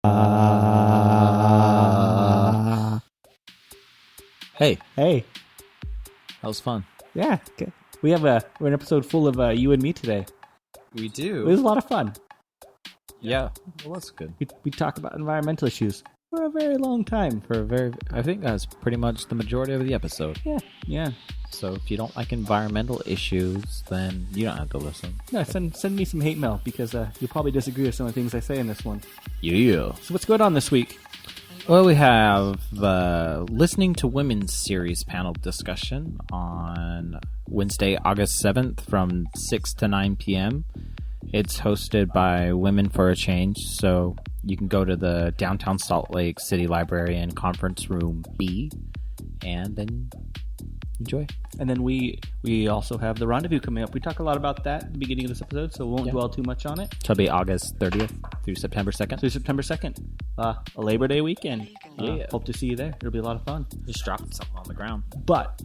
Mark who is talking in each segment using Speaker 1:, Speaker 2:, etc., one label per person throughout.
Speaker 1: Hey,
Speaker 2: Hey,
Speaker 1: that was fun.
Speaker 2: yeah, okay. We're an episode full of you and me today.
Speaker 1: We
Speaker 2: It
Speaker 1: do.
Speaker 2: was a lot of fun.
Speaker 1: Yeah, well, that's good.
Speaker 2: We talk about environmental issues for a very long time.
Speaker 1: I think that's pretty much the majority of the episode.
Speaker 2: Yeah.
Speaker 1: So if you don't like environmental issues, then you don't have to listen.
Speaker 2: No, send me some hate mail because you'll probably disagree with some of the things I say in this one.
Speaker 1: Yeah.
Speaker 2: So what's going on this week?
Speaker 1: Well, we have Listening to Women's series panel discussion on Wednesday, August 7th from 6 to 9 p.m. It's hosted by Women for a Change, so you can go to the downtown Salt Lake City Library in Conference Room B and then enjoy.
Speaker 2: And then we also have the rendezvous coming up. We talk a lot about that at the beginning of this episode, so we won't dwell too much on it.
Speaker 1: It'll be August 30th through September 2nd.
Speaker 2: Through September 2nd, a Labor Day weekend.
Speaker 1: Yeah.
Speaker 2: Hope to see you there. It'll be a lot of fun.
Speaker 1: Just dropped something on the ground.
Speaker 2: But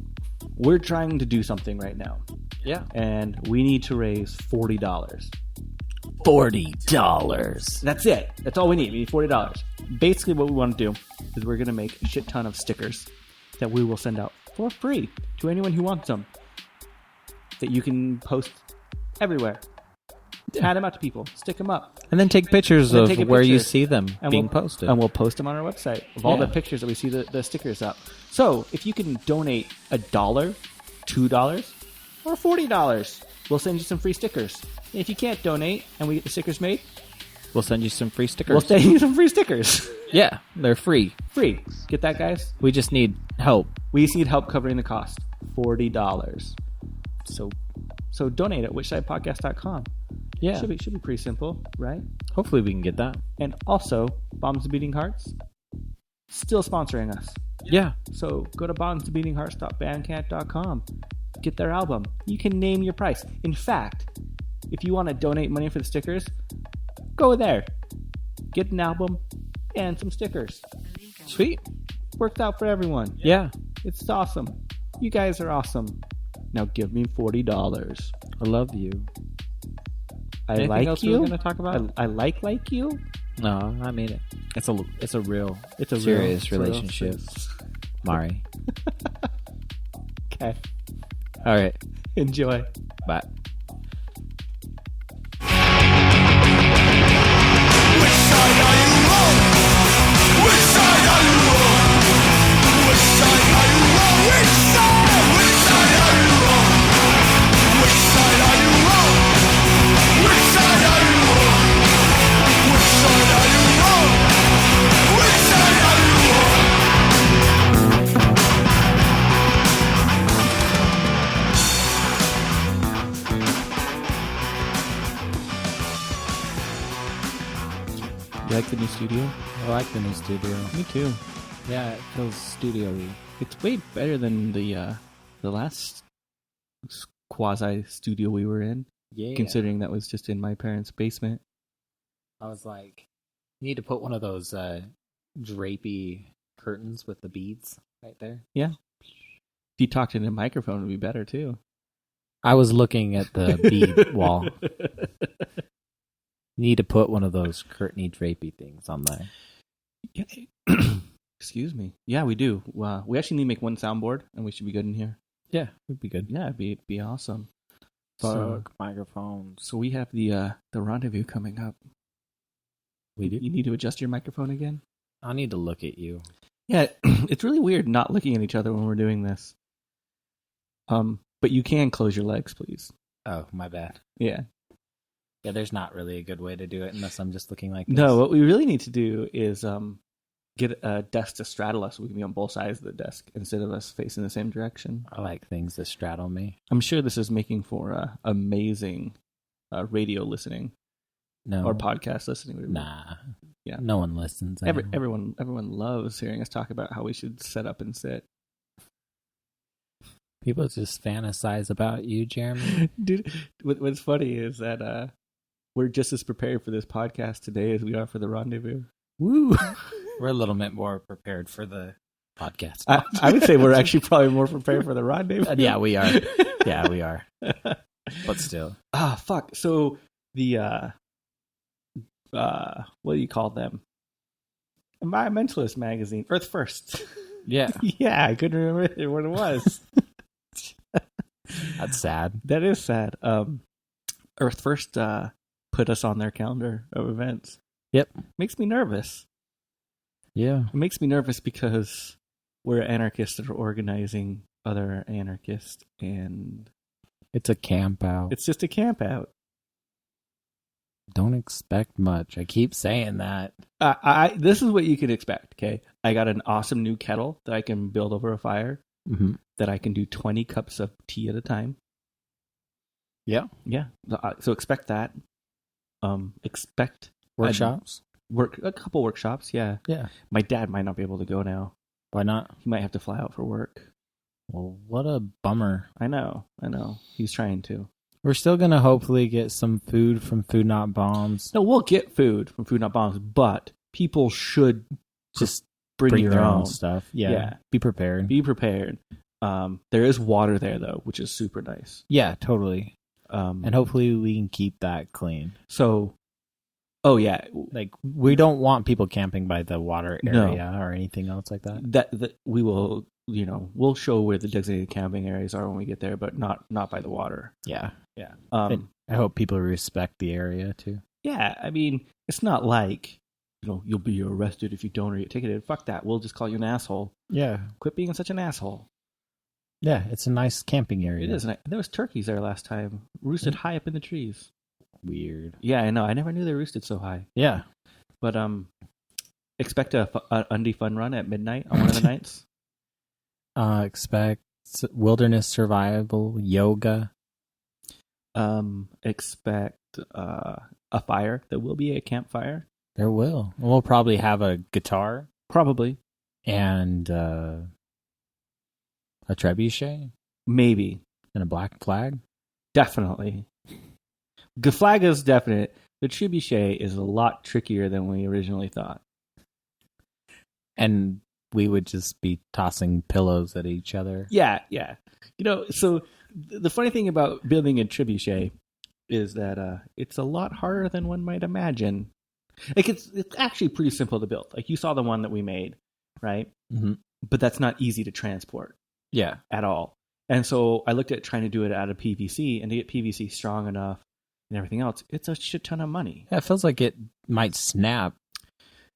Speaker 2: we're trying to do something right now,
Speaker 1: Yeah.
Speaker 2: and we need to raise $40.
Speaker 1: $40.
Speaker 2: That's it. That's all we need. We need $40. Basically, what we want to do is we're going to make a shit ton of stickers that we will send out for free to anyone who wants them. That you can post everywhere. Hand them out to people. Stick them up.
Speaker 1: And then take pictures
Speaker 2: And
Speaker 1: of
Speaker 2: then take a
Speaker 1: where you
Speaker 2: picture.
Speaker 1: see them
Speaker 2: And
Speaker 1: being
Speaker 2: we'll,
Speaker 1: posted.
Speaker 2: And we'll post them on our website of all
Speaker 1: Yeah.
Speaker 2: the pictures that we see the stickers up. So, if you can donate $1, $2, or $40, we'll send you some free stickers. And if you can't donate and we get the stickers made,
Speaker 1: We'll send you some free stickers.
Speaker 2: we'll send you some free stickers.
Speaker 1: Yeah, they're free.
Speaker 2: Free. Get that, guys?
Speaker 1: We just need help.
Speaker 2: We just need help covering the cost. $40. So donate at whichsidepodcast.com.
Speaker 1: Yeah.
Speaker 2: Should be pretty simple, right?
Speaker 1: Hopefully we can get that.
Speaker 2: And also, Bombs and Beating Hearts still sponsoring us.
Speaker 1: Yeah.
Speaker 2: So go to bombsandbeatinghearts.bandcamp.com. Get their album. You can name your price. In fact, if you want to donate money for the stickers, go there. Get an album and some stickers.
Speaker 1: Sweet.
Speaker 2: Worked out for everyone.
Speaker 1: Yeah.
Speaker 2: It's awesome. You guys are awesome. Now give me $40.
Speaker 1: I love you.
Speaker 2: I
Speaker 1: Anything
Speaker 2: like
Speaker 1: else
Speaker 2: you.
Speaker 1: we were gonna talk about?
Speaker 2: I like you.
Speaker 1: No, I mean it. It's a real
Speaker 2: it's
Speaker 1: serious
Speaker 2: a real-
Speaker 1: relationship. Mari.
Speaker 2: Okay.
Speaker 1: All right.
Speaker 2: Enjoy.
Speaker 1: Bye.
Speaker 3: Which side are you on? Which side are you on? Which side are you on? Which side? Which side are you on? Which side are you on? Which side are you on? Which side are you on? Which side are you on?
Speaker 2: You like the new studio?
Speaker 1: I like the new studio.
Speaker 2: Me too.
Speaker 1: Yeah, it feels studio-y.
Speaker 2: It's way better than the last quasi studio we were in.
Speaker 1: Yeah.
Speaker 2: Considering that was just in my parents' basement.
Speaker 1: I was like, you need to put one of those drapey curtains with the beads right there.
Speaker 2: Yeah. If you talked in a microphone, it would be better too.
Speaker 1: I was looking at the bead wall. You need to put one of those curtainy drapey things on there.
Speaker 2: Yeah. Excuse me. Yeah, we do. We actually need to make one soundboard, and we should be good in here.
Speaker 1: Yeah, it'd be good.
Speaker 2: Yeah, it'd be awesome.
Speaker 1: Fuck microphones.
Speaker 2: So we have the rendezvous coming up.
Speaker 1: We do?
Speaker 2: You need to adjust your microphone again.
Speaker 1: I need to look at you.
Speaker 2: Yeah, it's really weird not looking at each other when we're doing this. But you can close your legs, please.
Speaker 1: Oh, my bad.
Speaker 2: Yeah.
Speaker 1: Yeah, there's not really a good way to do it unless I'm just looking like this.
Speaker 2: No, what we really need to do is get a desk to straddle us so we can be on both sides of the desk instead of us facing the same direction.
Speaker 1: I like things that straddle me.
Speaker 2: I'm sure this is making for amazing radio listening
Speaker 1: No.
Speaker 2: or podcast listening.
Speaker 1: Nah.
Speaker 2: Yeah.
Speaker 1: No one listens. I know.
Speaker 2: Everyone loves hearing us talk about how we should set up and sit.
Speaker 1: People just fantasize about you, Jeremy.
Speaker 2: Dude, what's funny is that we're just as prepared for this podcast today as we are for the rendezvous.
Speaker 1: Woo! We're a little bit more prepared for the podcast.
Speaker 2: I would say we're actually probably more prepared for the rendezvous.
Speaker 1: Yeah, we are. Yeah, we are. But still.
Speaker 2: Fuck. So the what do you call them? Environmentalist magazine, Earth First.
Speaker 1: Yeah.
Speaker 2: Yeah, I couldn't remember what it was.
Speaker 1: That's sad.
Speaker 2: That is sad. Earth First put us on their calendar of events.
Speaker 1: Yep.
Speaker 2: Makes me nervous.
Speaker 1: Yeah.
Speaker 2: It makes me nervous because we're anarchists that are organizing other anarchists, and
Speaker 1: It's a camp out.
Speaker 2: it's just a camp out.
Speaker 1: Don't expect much. I keep saying that.
Speaker 2: This is what you can expect, okay? I got an awesome new kettle that I can build over a fire,
Speaker 1: Mm-hmm.
Speaker 2: that I can do 20 cups of tea at a time.
Speaker 1: Yeah.
Speaker 2: Yeah. So expect that. Expect
Speaker 1: Workshops?
Speaker 2: a couple workshops, yeah.
Speaker 1: Yeah.
Speaker 2: My dad might not be able to go now.
Speaker 1: Why not?
Speaker 2: He might have to fly out for work.
Speaker 1: Well, what a bummer.
Speaker 2: I know. He's trying to.
Speaker 1: We're still going to hopefully get some food from Food Not Bombs.
Speaker 2: No, we'll get food from Food Not Bombs, but people should
Speaker 1: Just
Speaker 2: bring
Speaker 1: their
Speaker 2: their
Speaker 1: own
Speaker 2: own.
Speaker 1: stuff. Yeah.
Speaker 2: Yeah.
Speaker 1: Be prepared.
Speaker 2: Be prepared. There is water there, though, which is super nice.
Speaker 1: Yeah, totally.
Speaker 2: And
Speaker 1: And hopefully we can keep that clean.
Speaker 2: so, oh yeah,
Speaker 1: Like, we don't want people camping by the water
Speaker 2: No.
Speaker 1: area or anything else like that.
Speaker 2: that we will, we'll show where the designated camping areas are when we get there, but not by the water.
Speaker 1: Yeah.
Speaker 2: Yeah.
Speaker 1: And I hope people respect the area, too.
Speaker 2: Yeah, I mean, it's not like, you'll be arrested if you don't or get ticketed. Fuck that. We'll just call you an asshole.
Speaker 1: Yeah.
Speaker 2: Quit being such an asshole.
Speaker 1: Yeah, it's a nice camping area.
Speaker 2: It is. And there was turkeys there last time, roosted high up in the trees.
Speaker 1: Weird.
Speaker 2: Yeah, I know. I never knew they roosted so high.
Speaker 1: Yeah.
Speaker 2: But expect a undie fun run at midnight on one of the nights.
Speaker 1: Expect wilderness survival, yoga.
Speaker 2: Expect a fire. There will be a campfire.
Speaker 1: There will. We'll probably have a guitar
Speaker 2: Probably.
Speaker 1: and a trebuchet
Speaker 2: Maybe.
Speaker 1: and a black flag.
Speaker 2: Definitely. The flag is definite. The trebuchet is a lot trickier than we originally thought.
Speaker 1: And we would just be tossing pillows at each other.
Speaker 2: Yeah. So the funny thing about building a trebuchet is that it's a lot harder than one might imagine. Like it's actually pretty simple to build. Like you saw the one that we made, right?
Speaker 1: Mm-hmm.
Speaker 2: But that's not easy to transport
Speaker 1: Yeah.
Speaker 2: at all. And so I looked at trying to do it out of PVC, and to get PVC strong enough and everything else, it's a shit ton of money.
Speaker 1: Yeah, it feels like it might snap.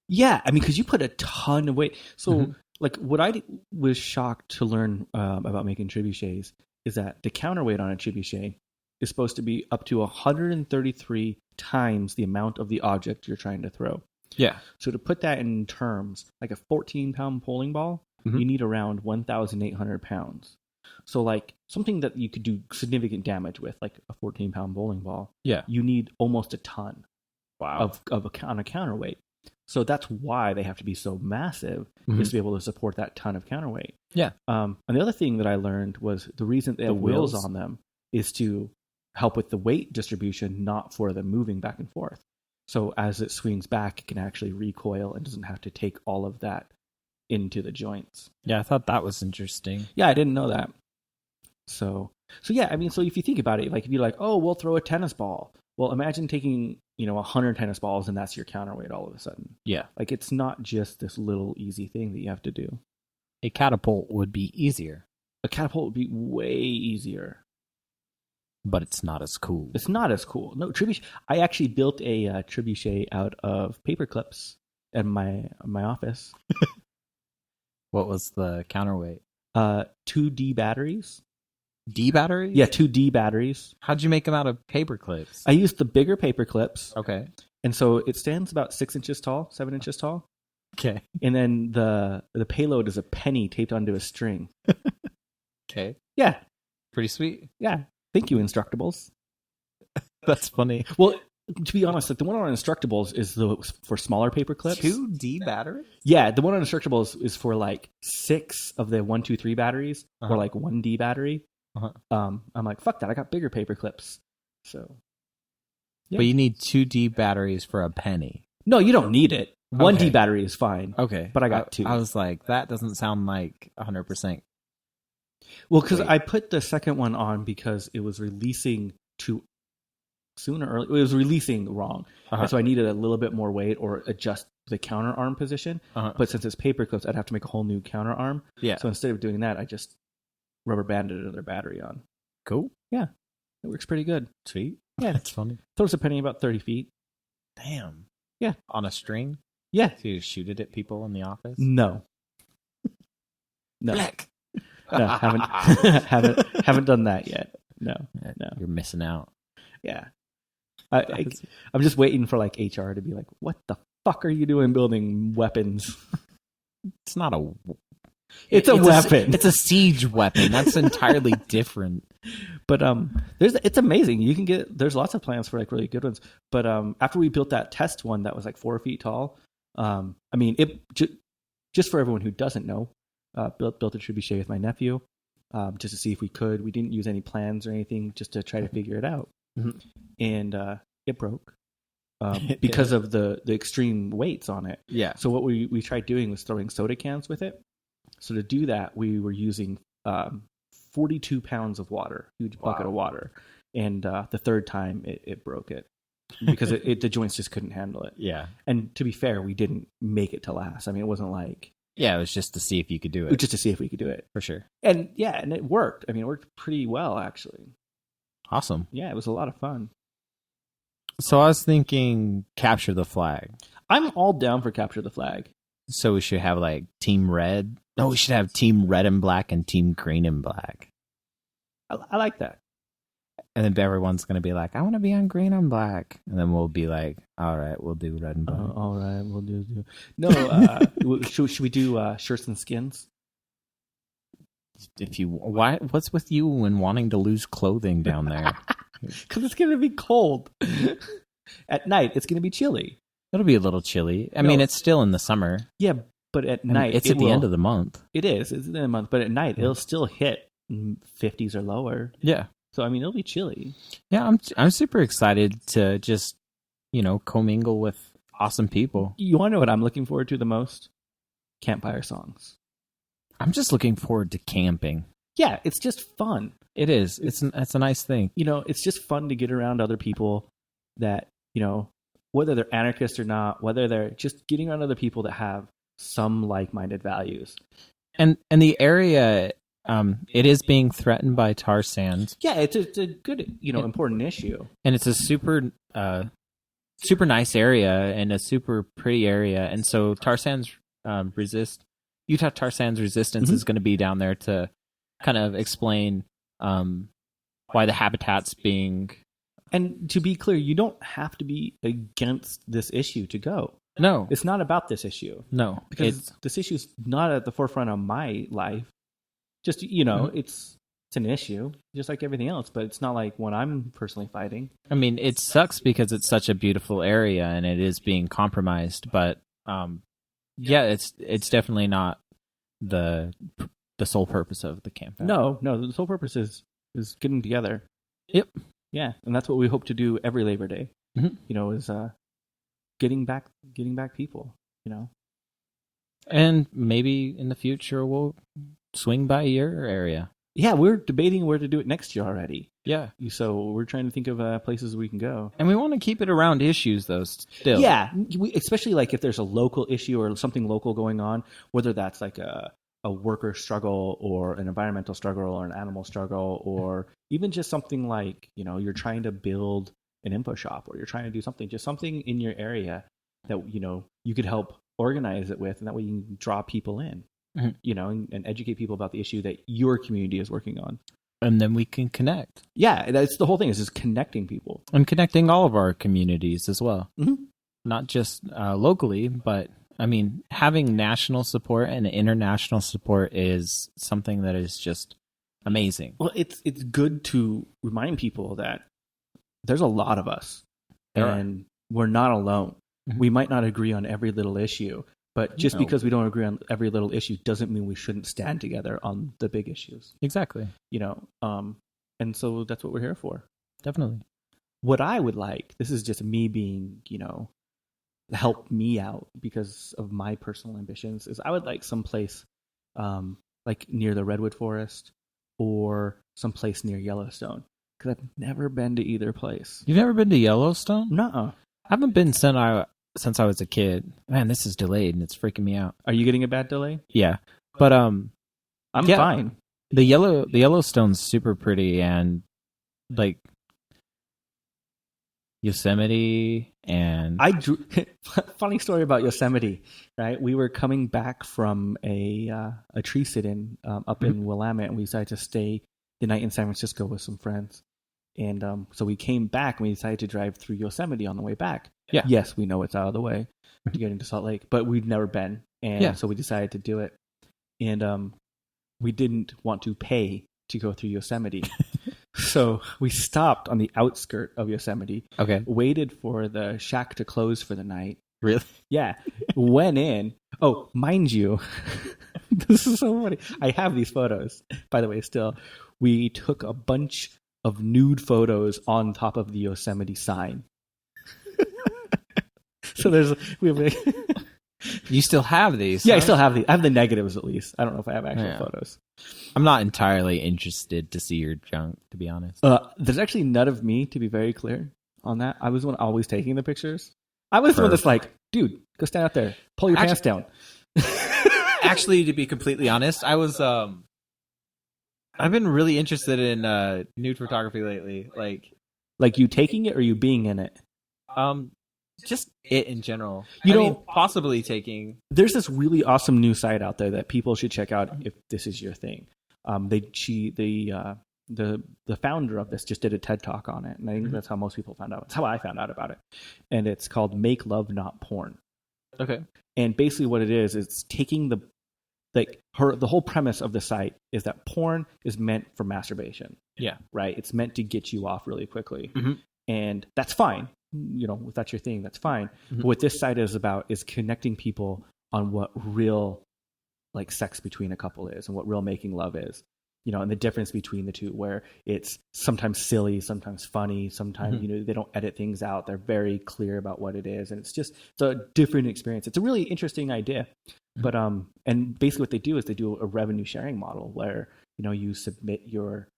Speaker 2: Yeah, I mean, because you put a ton of weight. So, like, what I was shocked to learn about making trebuchets is that the counterweight on a trebuchet is supposed to be up to 133 times the amount of the object you're trying to throw.
Speaker 1: Yeah.
Speaker 2: So to put that in terms, like a 14-pound bowling ball, you need around 1,800 pounds. So, like, something that you could do significant damage with, like a 14-pound bowling ball,
Speaker 1: Yeah.
Speaker 2: you need almost a ton
Speaker 1: Wow.
Speaker 2: on a counterweight. So that's why they have to be so massive, is to be able to support that ton of counterweight.
Speaker 1: Yeah.
Speaker 2: And the other thing that I learned was the reason they have wheels on them is to help with the weight distribution, not for them moving back and forth. So as it swings back, it can actually recoil and doesn't have to take all of that into the joints.
Speaker 1: Yeah, I thought that was interesting.
Speaker 2: Yeah, I didn't know that. So yeah, I mean, so if you think about it, like if you're like, oh, we'll throw a tennis ball. Well, imagine taking, 100 tennis balls and that's your counterweight all of a sudden.
Speaker 1: Yeah.
Speaker 2: Like it's not just this little easy thing that you have to do.
Speaker 1: A catapult would be easier,
Speaker 2: A catapult would be way easier.
Speaker 1: but it's not as cool.
Speaker 2: It's not as cool. No, trebuchet. I actually built a trebuchet out of paper clips in my office.
Speaker 1: What was the counterweight?
Speaker 2: 2D batteries.
Speaker 1: D batteries?
Speaker 2: Yeah, 2D batteries.
Speaker 1: How'd you make them out of paper clips?
Speaker 2: I used the bigger paper clips,
Speaker 1: Okay.
Speaker 2: and so it stands about 6 inches tall, 7 inches tall.
Speaker 1: Okay.
Speaker 2: And then the payload is a penny taped onto a string.
Speaker 1: Okay.
Speaker 2: Yeah,
Speaker 1: Pretty sweet.
Speaker 2: yeah. Thank you, Instructables.
Speaker 1: That's funny.
Speaker 2: Well, to be honest, like the one on Instructables is for smaller paper clips.
Speaker 1: 2D batteries?
Speaker 2: Yeah, the one on Instructables is for like 6 of the 1, 2, 3 batteries, or like 1D battery. I'm like, fuck that. I got bigger paper clips. So, yeah.
Speaker 1: But you need 2D batteries for a penny.
Speaker 2: No, you don't need it. 1D
Speaker 1: Okay.
Speaker 2: battery is fine.
Speaker 1: Okay.
Speaker 2: But I got 2.
Speaker 1: I was like, that doesn't sound like 100%.
Speaker 2: Well, because
Speaker 1: Wait.
Speaker 2: I put the second one on because it was releasing to soon or early. It was releasing wrong. And so I needed a little bit more weight or adjust the counter arm position. But since it's paper clips, I'd have to make a whole new counter arm.
Speaker 1: Yeah.
Speaker 2: So instead of doing that, I just rubber banded another battery on.
Speaker 1: Cool.
Speaker 2: Yeah. It works pretty good.
Speaker 1: Sweet.
Speaker 2: Yeah.
Speaker 1: That's funny.
Speaker 2: Throws a penny about 30 feet.
Speaker 1: Damn.
Speaker 2: Yeah.
Speaker 1: On a string?
Speaker 2: Yeah.
Speaker 1: So you shoot it at people in the office?
Speaker 2: No. No.
Speaker 1: Black.
Speaker 2: No, haven't done that yet. No.
Speaker 1: You're missing out.
Speaker 2: Yeah. I'm just waiting for like HR to be like, what the fuck are you doing building weapons?
Speaker 1: It's not a...
Speaker 2: It's a weapon.
Speaker 1: It's a siege weapon. That's entirely different.
Speaker 2: But it's amazing. You can there's lots of plans for like really good ones. But after we built that test one that was like 4 feet tall, I mean, just for everyone who doesn't know, built a trebuchet with my nephew, just to see if we could. We didn't use any plans or anything, just to try to figure it out. And it broke because of the extreme weights on it.
Speaker 1: Yeah.
Speaker 2: So what we tried doing was throwing soda cans with it. So to do that, we were using 42 pounds of water, huge bucket of water. And the third time it broke it because the joints just couldn't handle it.
Speaker 1: Yeah.
Speaker 2: And to be fair, we didn't make it to last. I mean, it wasn't like...
Speaker 1: Yeah, it was just to see if you could do
Speaker 2: It was
Speaker 1: it.
Speaker 2: just to see if we could do it.
Speaker 1: For sure.
Speaker 2: And yeah, and it worked. I mean, it worked pretty well, actually.
Speaker 1: Awesome.
Speaker 2: Yeah, it was a lot of fun.
Speaker 1: So I was thinking capture the flag.
Speaker 2: I'm all down for capture the flag.
Speaker 1: So we should have like Team Red. No, we should have Team Red and Black and Team Green and Black.
Speaker 2: I like that.
Speaker 1: And then everyone's going to be like, I want to be on Green and Black. And then we'll be like, all right, we'll do Red and Black.
Speaker 2: All right, we'll do. No, should we do shirts and skins?
Speaker 1: What's with you and wanting to lose clothing down there?
Speaker 2: Because it's going to be cold. At night, it's going to be chilly.
Speaker 1: It'll be a little chilly. I mean, it's still in the summer.
Speaker 2: Yeah, but at night...
Speaker 1: It's at the end of the month.
Speaker 2: It is. It's at the end of the month. But at night, it'll still hit 50s or lower.
Speaker 1: Yeah.
Speaker 2: So, I mean, it'll be chilly.
Speaker 1: Yeah, I'm super excited to just, commingle with awesome people.
Speaker 2: You want to know what I'm looking forward to the most? Campfire songs.
Speaker 1: I'm just looking forward to camping.
Speaker 2: Yeah, it's just fun.
Speaker 1: It is. It's a nice thing.
Speaker 2: It's just fun to get around other people that, whether they're anarchists or not, whether they're just getting around other people that have some like-minded values.
Speaker 1: And the area, it is being threatened by tar sands.
Speaker 2: Yeah, it's a good, important issue.
Speaker 1: And it's a super nice area and a super pretty area. And so tar sands Utah tar sands resistance is going to be down there to kind of explain why the habitat's being...
Speaker 2: And to be clear, you don't have to be against this issue to go.
Speaker 1: No.
Speaker 2: It's not about this issue.
Speaker 1: No.
Speaker 2: Because this issue is not at the forefront of my life. Just, it's an issue, just like everything else, but it's not like one I'm personally fighting.
Speaker 1: I mean, it sucks because it's such a beautiful area and it is being compromised, but yeah, it's definitely not the sole purpose of the campfire.
Speaker 2: No, the sole purpose is getting together.
Speaker 1: Yep.
Speaker 2: Yeah, and that's what we hope to do every Labor Day. Is getting back people.
Speaker 1: And maybe in the future we'll swing by your area.
Speaker 2: Yeah, we're debating where to do it next year already.
Speaker 1: Yeah.
Speaker 2: So we're trying to think of places we can go.
Speaker 1: And we want to keep it around issues, though, still.
Speaker 2: Yeah, especially like if there's a local issue or something local going on, whether that's like a worker struggle or an environmental struggle or an animal struggle or even just something like, you're trying to build an info shop or you're trying to do something in your area that, you could help organize it with, and that way you can draw people in, and educate people about the issue that your community is working on.
Speaker 1: And then we can connect.
Speaker 2: Yeah, that's the whole thing, is just connecting people.
Speaker 1: And connecting all of our communities as well. Mm-hmm. Not just locally, but, I mean, having national support and international support is something that is just amazing.
Speaker 2: Well, it's good to remind people that there's a lot of us, and we're not alone. Mm-hmm. We might not agree on every little issue, but just because we don't agree on every little issue doesn't mean we shouldn't stand together on the big issues.
Speaker 1: Exactly.
Speaker 2: And so that's what we're here for.
Speaker 1: Definitely.
Speaker 2: What I would like, this is just me being, help me out because of my personal ambitions, is I would like someplace like near the Redwood Forest or someplace near Yellowstone. because I've never been to either place.
Speaker 1: You've never been to Yellowstone?
Speaker 2: Nuh-uh.
Speaker 1: I haven't been since I was a kid. Man, this is delayed and it's freaking me out.
Speaker 2: Are you getting a bad delay?
Speaker 1: Yeah, but
Speaker 2: I'm fine.
Speaker 1: The Yellowstone's super pretty, and like Yosemite and
Speaker 2: funny story about Yosemite, right? We were coming back from a tree sit-in up in Willamette, and we decided to stay the night in San Francisco with some friends. And so we came back and we decided to drive through Yosemite on the way back.
Speaker 1: Yeah.
Speaker 2: Yes, we know it's out of the way to get into Salt Lake, but we'd never been. And so we decided to do it. And we didn't want to pay to go through Yosemite. So we stopped on the outskirt of Yosemite.
Speaker 1: Okay.
Speaker 2: Waited for the shack to close for the night.
Speaker 1: Really?
Speaker 2: Yeah. Went in. Oh, mind you, this is so funny. I have these photos, by the way, still. We took a bunch of nude photos on top of the Yosemite sign. So we have
Speaker 1: You still have these?
Speaker 2: Yeah,
Speaker 1: huh?
Speaker 2: I still have these. I have the negatives at least. I don't know if I have actual photos.
Speaker 1: I'm not entirely interested to see your junk, to be honest.
Speaker 2: There's actually none of me, to be very clear on that. I was the one always taking the pictures. I was the one that's like, dude, go stand out there. Pull your pants down.
Speaker 1: Actually, to be completely honest, I've been really interested in nude photography lately.
Speaker 2: Like you taking it or you being in it?
Speaker 1: Just it in general. Possibly taking.
Speaker 2: There's this really awesome new site out there that people should check out if this is your thing. The founder of this just did a TED Talk on it, and I think that's how most people found out. That's how I found out about it. And it's called Make Love Not Porn.
Speaker 1: Okay.
Speaker 2: And basically what it is, it's taking the whole premise of the site is that porn is meant for masturbation.
Speaker 1: Yeah.
Speaker 2: Right? It's meant to get you off really quickly.
Speaker 1: Mm-hmm.
Speaker 2: And that's fine. If that's your thing, that's fine. Mm-hmm. But what this site is about is connecting people on what real sex between a couple is and what real making love is. And the difference between the two, where it's sometimes silly, sometimes funny, sometimes, they don't edit things out. They're very clear about what it is. And it's a different experience. It's a really interesting idea. But, and basically what they do is they do a revenue sharing model where, you submit your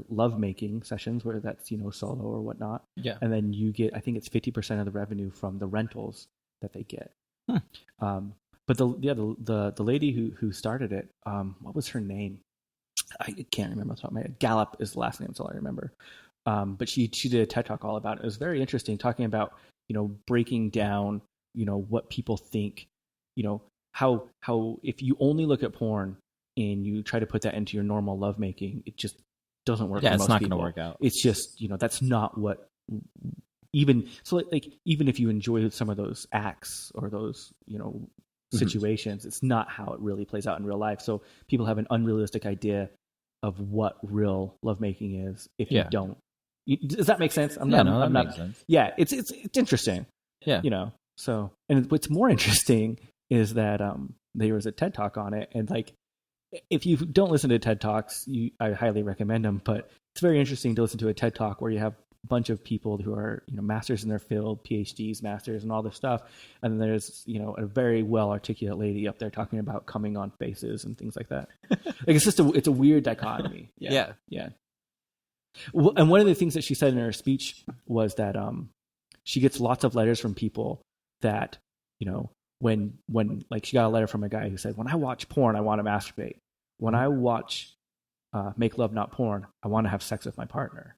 Speaker 2: lovemaking sessions, whether that's, solo or whatnot.
Speaker 1: Yeah.
Speaker 2: And then you get, I think it's 50% of the revenue from the rentals that they get. But the lady who started it, what was her name? I can't remember off the top of my head. Gallup is the last name, that's all I remember. But she did a TED Talk all about it. It was very interesting, talking about, breaking down, what people think, how if you only look at porn and you try to put that into your normal lovemaking, it just doesn't work.
Speaker 1: Yeah,
Speaker 2: for
Speaker 1: it's
Speaker 2: most
Speaker 1: not
Speaker 2: people.
Speaker 1: going to work out.
Speaker 2: It's just, that's not what, even if you enjoy some of those acts or those, situations, it's not how it really plays out in real life. So people have an unrealistic idea of what real lovemaking is if you don't. Does that make sense?
Speaker 1: That makes sense.
Speaker 2: Yeah, it's interesting.
Speaker 1: Yeah.
Speaker 2: So, and what's more interesting is that there was a TED Talk on it, and if you don't listen to TED Talks, I highly recommend them, but it's very interesting to listen to a TED Talk where you have a bunch of people who are, masters in their field, PhDs, masters, and all this stuff. And then there's, a very well articulate lady up there talking about coming on faces and things like that. It's a weird dichotomy. Yeah. Well, and one of the things that she said in her speech was that she gets lots of letters from people that, when she got a letter from a guy who said, when I watch porn, I want to masturbate. When I watch Make Love Not Porn, I want to have sex with my partner.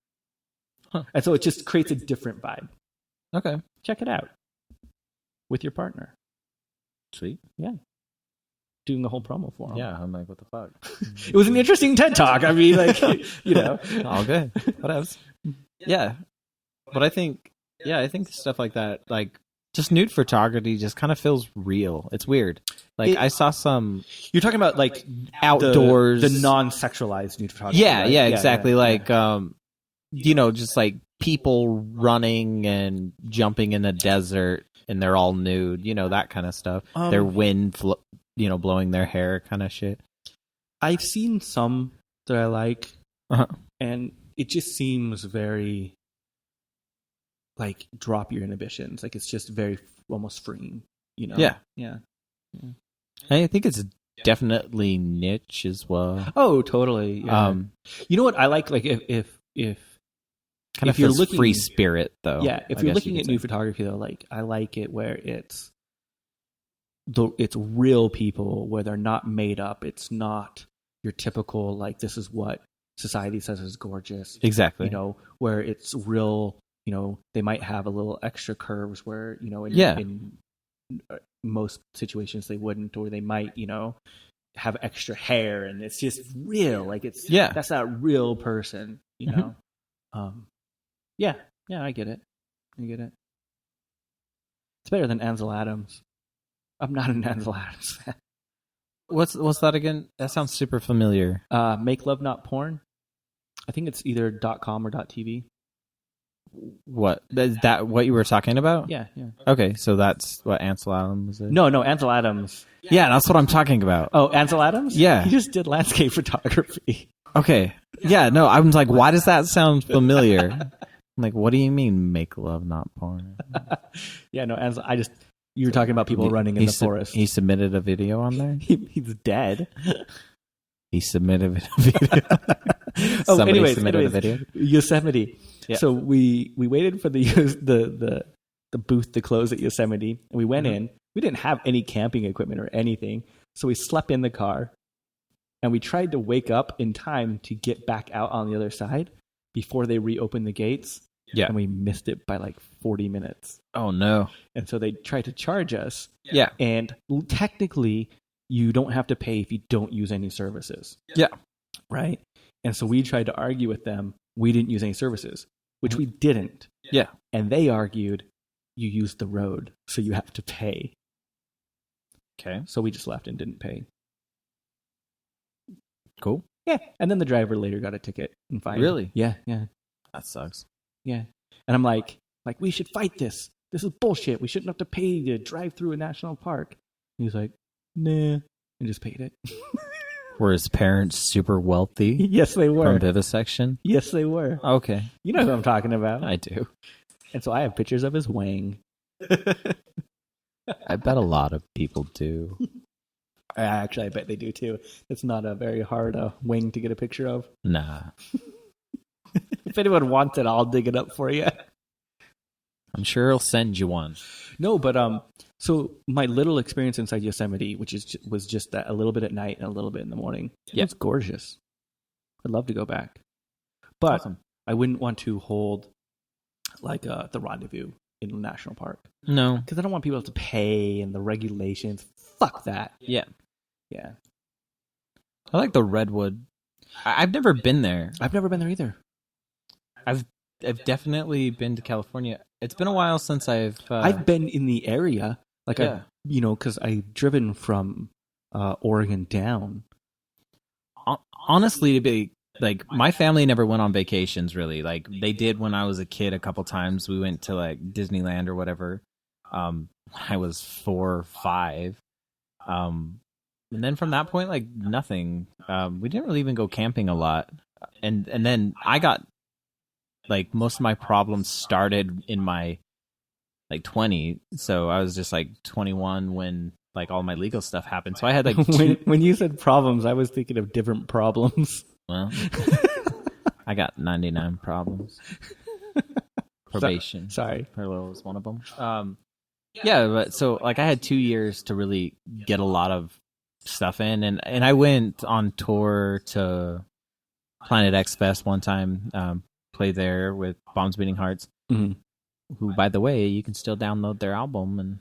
Speaker 2: Huh. And so it just creates a different vibe.
Speaker 1: Okay.
Speaker 2: Check it out with your partner.
Speaker 1: Sweet.
Speaker 2: Yeah. Doing the whole promo for him.
Speaker 1: Yeah, I'm like, what the fuck?
Speaker 2: It was an interesting TED Talk. I mean,
Speaker 1: all good. What else? Yeah. But I think stuff like that, just nude photography just kind of feels real. It's weird. I saw some...
Speaker 2: You're talking about,
Speaker 1: outdoors...
Speaker 2: The non-sexualized nude photography.
Speaker 1: Yeah,
Speaker 2: right?
Speaker 1: yeah, exactly. Just people running and jumping in a desert, and they're all nude, that kind of stuff. Their wind, blowing their hair kind of shit.
Speaker 2: I've seen some that I like, and it just seems very... drop your inhibitions. It's just very almost freeing,
Speaker 1: Yeah. I think it's definitely niche as well.
Speaker 2: Oh, totally. Yeah. You know what I like? If
Speaker 1: Kind of
Speaker 2: if you're
Speaker 1: feels
Speaker 2: looking
Speaker 1: free spirit, though.
Speaker 2: yeah, if
Speaker 1: I
Speaker 2: you're
Speaker 1: guess
Speaker 2: looking
Speaker 1: you
Speaker 2: at
Speaker 1: could
Speaker 2: new
Speaker 1: say.
Speaker 2: photography though, like I like it where it's real people, where they're not made up. It's not your typical like this is what society says is gorgeous.
Speaker 1: Exactly.
Speaker 2: You know, where it's real. You know, they might have a little extra curves where you know in most situations they wouldn't, or they might have extra hair, and it's just real. Like it's that's that real person. You know. Yeah, I get it. It's better than Ansel Adams. I'm not an Ansel Adams fan.
Speaker 1: What's that again? That sounds super familiar.
Speaker 2: Make Love Not Porn. I think it's either .com or .tv.
Speaker 1: What is that? What you were talking about?
Speaker 2: Yeah.
Speaker 1: Okay, so that's what Ansel Adams is.
Speaker 2: No, Ansel Adams.
Speaker 1: Yeah, that's what I'm talking about.
Speaker 2: Oh, Ansel Adams?
Speaker 1: Yeah.
Speaker 2: He just did landscape photography.
Speaker 1: Okay. Yeah, no, I was like, why does that sound familiar? I'm like, what do you mean, make love, not porn?
Speaker 2: Yeah, no, Ansel. You were talking about people running in the forest.
Speaker 1: He submitted a video on there.
Speaker 2: He's dead.
Speaker 1: He submitted a video. Somebody submitted a video.
Speaker 2: Yosemite.
Speaker 1: Yeah.
Speaker 2: So we waited for the booth to close at Yosemite, and we went in. We didn't have any camping equipment or anything, so we slept in the car, and we tried to wake up in time to get back out on the other side before they reopened the gates.
Speaker 1: Yeah.
Speaker 2: And we missed it by like 40 minutes.
Speaker 1: Oh no.
Speaker 2: And so they tried to charge us.
Speaker 1: Yeah.
Speaker 2: And technically, you don't have to pay if you don't use any services.
Speaker 1: Yeah.
Speaker 2: Right? And so we tried to argue with them, we didn't use any services, which we didn't.
Speaker 1: Yeah.
Speaker 2: And they argued, you used the road, so you have to pay.
Speaker 1: Okay.
Speaker 2: So we just left and didn't pay.
Speaker 1: Cool.
Speaker 2: Yeah. And then the driver later got a ticket and fined.
Speaker 1: Really?
Speaker 2: Yeah.
Speaker 1: That sucks.
Speaker 2: Yeah. And I'm like, we should fight this. This is bullshit. We shouldn't have to pay to drive through a national park. And he's like, nah, and just paid it.
Speaker 1: Were his parents super wealthy?
Speaker 2: Yes, they were.
Speaker 1: From vivisection?
Speaker 2: Yes, they were.
Speaker 1: Okay.
Speaker 2: You know who I'm talking about.
Speaker 1: I do.
Speaker 2: And so I have pictures of his wang.
Speaker 1: I bet a lot of people do.
Speaker 2: Actually, I bet they do too. It's not a very hard wing to get a picture of.
Speaker 1: Nah.
Speaker 2: If anyone wants it, I'll dig it up for you.
Speaker 1: I'm sure he'll send you one.
Speaker 2: No, but so my little experience inside Yosemite, which was just that a little bit at night and a little bit in the morning. Yeah, it's gorgeous. I'd love to go back, but
Speaker 1: Awesome.
Speaker 2: I wouldn't want to hold like the rendezvous in a national park.
Speaker 1: No,
Speaker 2: because I don't want people to pay and the regulations. Fuck that.
Speaker 1: Yeah.
Speaker 2: I
Speaker 1: like the Redwood. I've never been there.
Speaker 2: I've never been there either.
Speaker 1: I've definitely been to California. It's been a while since I've
Speaker 2: been in the area, like because I've driven from Oregon down.
Speaker 1: Honestly, to be like, my family never went on vacations really. Like they did when I was a kid a couple times. We went to like Disneyland or whatever. When I was 4 or 5. And then from that point, like nothing. We didn't really even go camping a lot. And then I got like most of my problems started in my like 20. So I was just like 21 when like all my legal stuff happened. So I had like
Speaker 2: when you said problems, I was thinking of different problems.
Speaker 1: Well, I got 99 problems. Probation.
Speaker 2: Sorry.
Speaker 1: Parallel was one of them. Yeah, but so like I had 2 years to really get a lot of stuff in, and I went on tour to Planet X Fest one time, played there with Bombs Beating Hearts, who, by the way, you can still download their album, and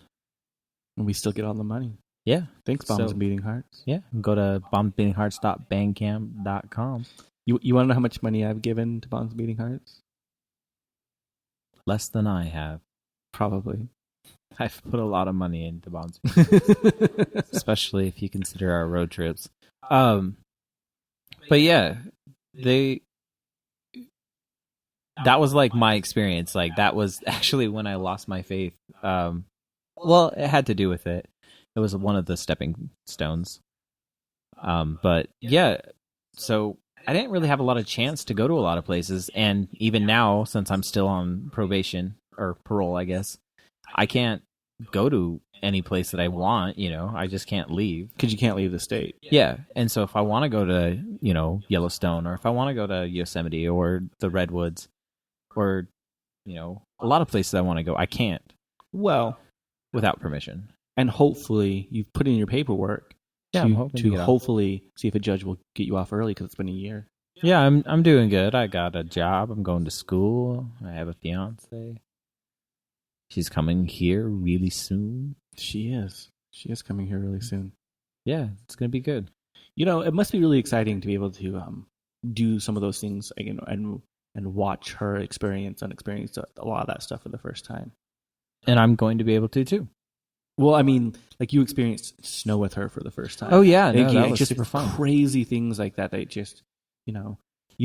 Speaker 2: we still get all the money.
Speaker 1: Yeah.
Speaker 2: Thanks, Bombs Beating Hearts.
Speaker 1: Yeah, go to bombsbeatinghearts.bandcamp.com.
Speaker 2: You want to know how much money I've given to Bombs Beating Hearts?
Speaker 1: Less than I have.
Speaker 2: Probably.
Speaker 1: I've put a lot of money into Bombs, especially if you consider our road trips. But yeah, that was like my experience. Like that was actually when I lost my faith. Well, it had to do with it. It was one of the stepping stones. But yeah, so I didn't really have a lot of chance to go to a lot of places. And even now, since I'm still on probation or parole, I guess, I can't go to any place that I want, I just can't leave.
Speaker 2: Because you can't leave the state.
Speaker 1: Yeah. And so if I want to go to, Yellowstone, or if I want to go to Yosemite or the Redwoods or, a lot of places I want to go. I can't
Speaker 2: Well,
Speaker 1: without permission.
Speaker 2: and hopefully you've put in your paperwork
Speaker 1: Yeah, I'm hoping to get off.
Speaker 2: hopefully see if a judge will get you off early because it's been a year.
Speaker 1: Yeah, I'm doing good. I got a job. I'm going to school. I have a fiance. She's coming here really soon.
Speaker 2: She is. She is coming here really soon.
Speaker 1: Yeah, it's gonna be good.
Speaker 2: It must be really exciting to be able to do some of those things, and watch her experience a lot of that stuff for the first time.
Speaker 1: And I'm going to be able to too.
Speaker 2: Well, I mean, like you experienced snow with her for the first time.
Speaker 1: Oh yeah,
Speaker 2: Like,
Speaker 1: that was
Speaker 2: just
Speaker 1: super fun.
Speaker 2: crazy things like that. They just, you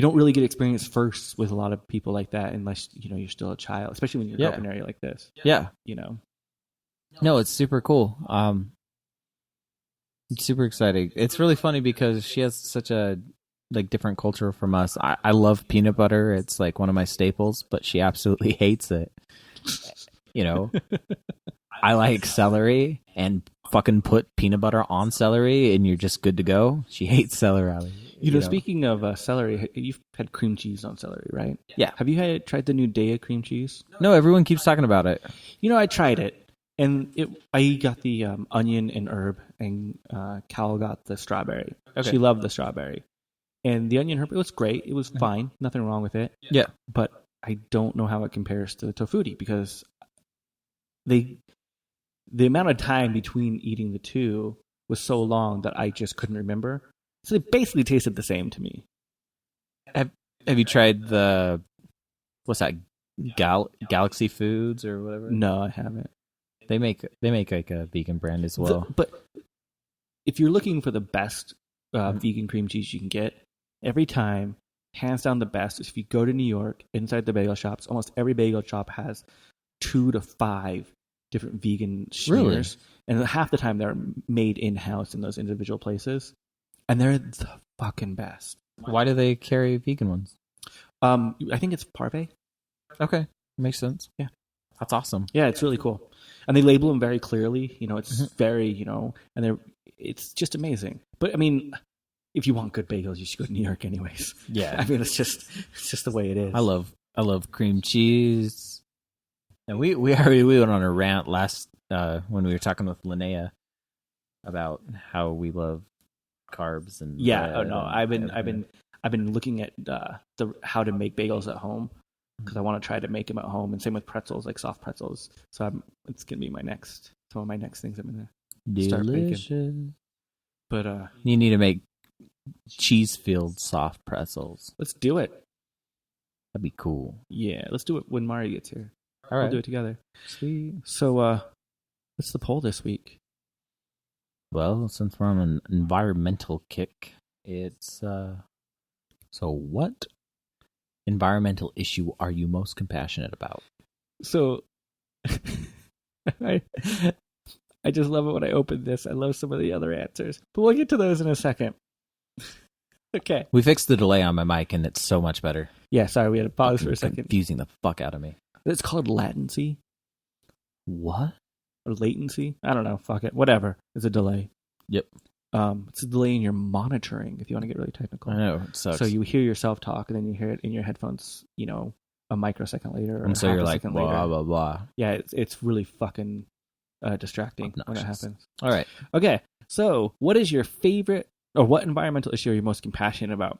Speaker 2: don't really get experience first with a lot of people like that unless you're still a child, especially when you grow up in an area like this.
Speaker 1: Yeah.
Speaker 2: No,
Speaker 1: it's super cool. It's super exciting. It's really funny because she has such a different culture from us. I love peanut butter. It's like one of my staples, but she absolutely hates it. I like celery and fucking put peanut butter on celery and you're just good to go. She hates celery.
Speaker 2: Speaking of celery, you've had cream cheese on celery, right?
Speaker 1: Yeah.
Speaker 2: Have you tried the new Daiya cream cheese?
Speaker 1: No, everyone keeps talking about it.
Speaker 2: I tried it, and I got the onion and herb, and Cal got the strawberry.
Speaker 1: Okay.
Speaker 2: She loved the strawberry. And the onion herb, it was great. It was fine. Nothing wrong with it.
Speaker 1: Yeah.
Speaker 2: But I don't know how it compares to the tofuti because the amount of time between eating the two was so long that I just couldn't remember. So they basically tasted the same to me.
Speaker 1: Have you tried the what's that? Galaxy Foods or whatever?
Speaker 2: No, I haven't.
Speaker 1: They make like a vegan brand as well.
Speaker 2: But if you're looking for the best vegan cream cheese you can get, every time, hands down the best is if you go to New York, inside the bagel shops, almost every bagel shop has 2 to 5 different vegan schmears.
Speaker 1: Really?
Speaker 2: And half the time they're made in-house in those individual places. And they're the fucking best.
Speaker 1: Why do they carry vegan ones?
Speaker 2: I think it's parve.
Speaker 1: Okay, makes sense.
Speaker 2: Yeah.
Speaker 1: That's awesome.
Speaker 2: Yeah, it's really cool. And they label them very clearly. It's very, and it's just amazing. But I mean, if you want good bagels, you should go to New York anyways.
Speaker 1: Yeah.
Speaker 2: I mean, it's just the way it is.
Speaker 1: I love cream cheese. And we went on a rant last when we were talking with Linnea about how we love carbs and
Speaker 2: yeah. Oh no, I've been looking at how to make bagels at home because I want to try to make them at home, and same with pretzels, like soft pretzels. So it's gonna be some of my next things I'm gonna start making. But
Speaker 1: you need to make cheese-filled soft pretzels.
Speaker 2: let's do it.
Speaker 1: That'd be cool.
Speaker 2: Yeah, let's do it when Mari gets here.
Speaker 1: All right,
Speaker 2: We'll do it together.
Speaker 1: sweet.
Speaker 2: So what's the poll this week?
Speaker 1: Well, since we're on an environmental kick, it's so what environmental issue are you most compassionate about?
Speaker 2: So I just love it when I open this. I love some of the other answers, but we'll get to those in a second. Okay.
Speaker 1: We fixed the delay on my mic, and it's so much better.
Speaker 2: Yeah, sorry, we had to pause for a second.
Speaker 1: Confusing the fuck out of me.
Speaker 2: It's called latency
Speaker 1: What?
Speaker 2: or latency. I don't know. Fuck it. Whatever. It's a delay.
Speaker 1: Yep.
Speaker 2: It's a delay in your monitoring, if you want to get really technical.
Speaker 1: I know, it sucks.
Speaker 2: So you hear yourself talk, and then you hear it in your headphones, a microsecond later. Or
Speaker 1: and so
Speaker 2: half
Speaker 1: you're
Speaker 2: a
Speaker 1: like,
Speaker 2: second
Speaker 1: blah,
Speaker 2: later.
Speaker 1: blah, blah.
Speaker 2: Yeah, it's really fucking distracting when it
Speaker 1: Obnoxious.
Speaker 2: happens.
Speaker 1: All right.
Speaker 2: Okay, so what is your favorite, or what environmental issue are you most compassionate about?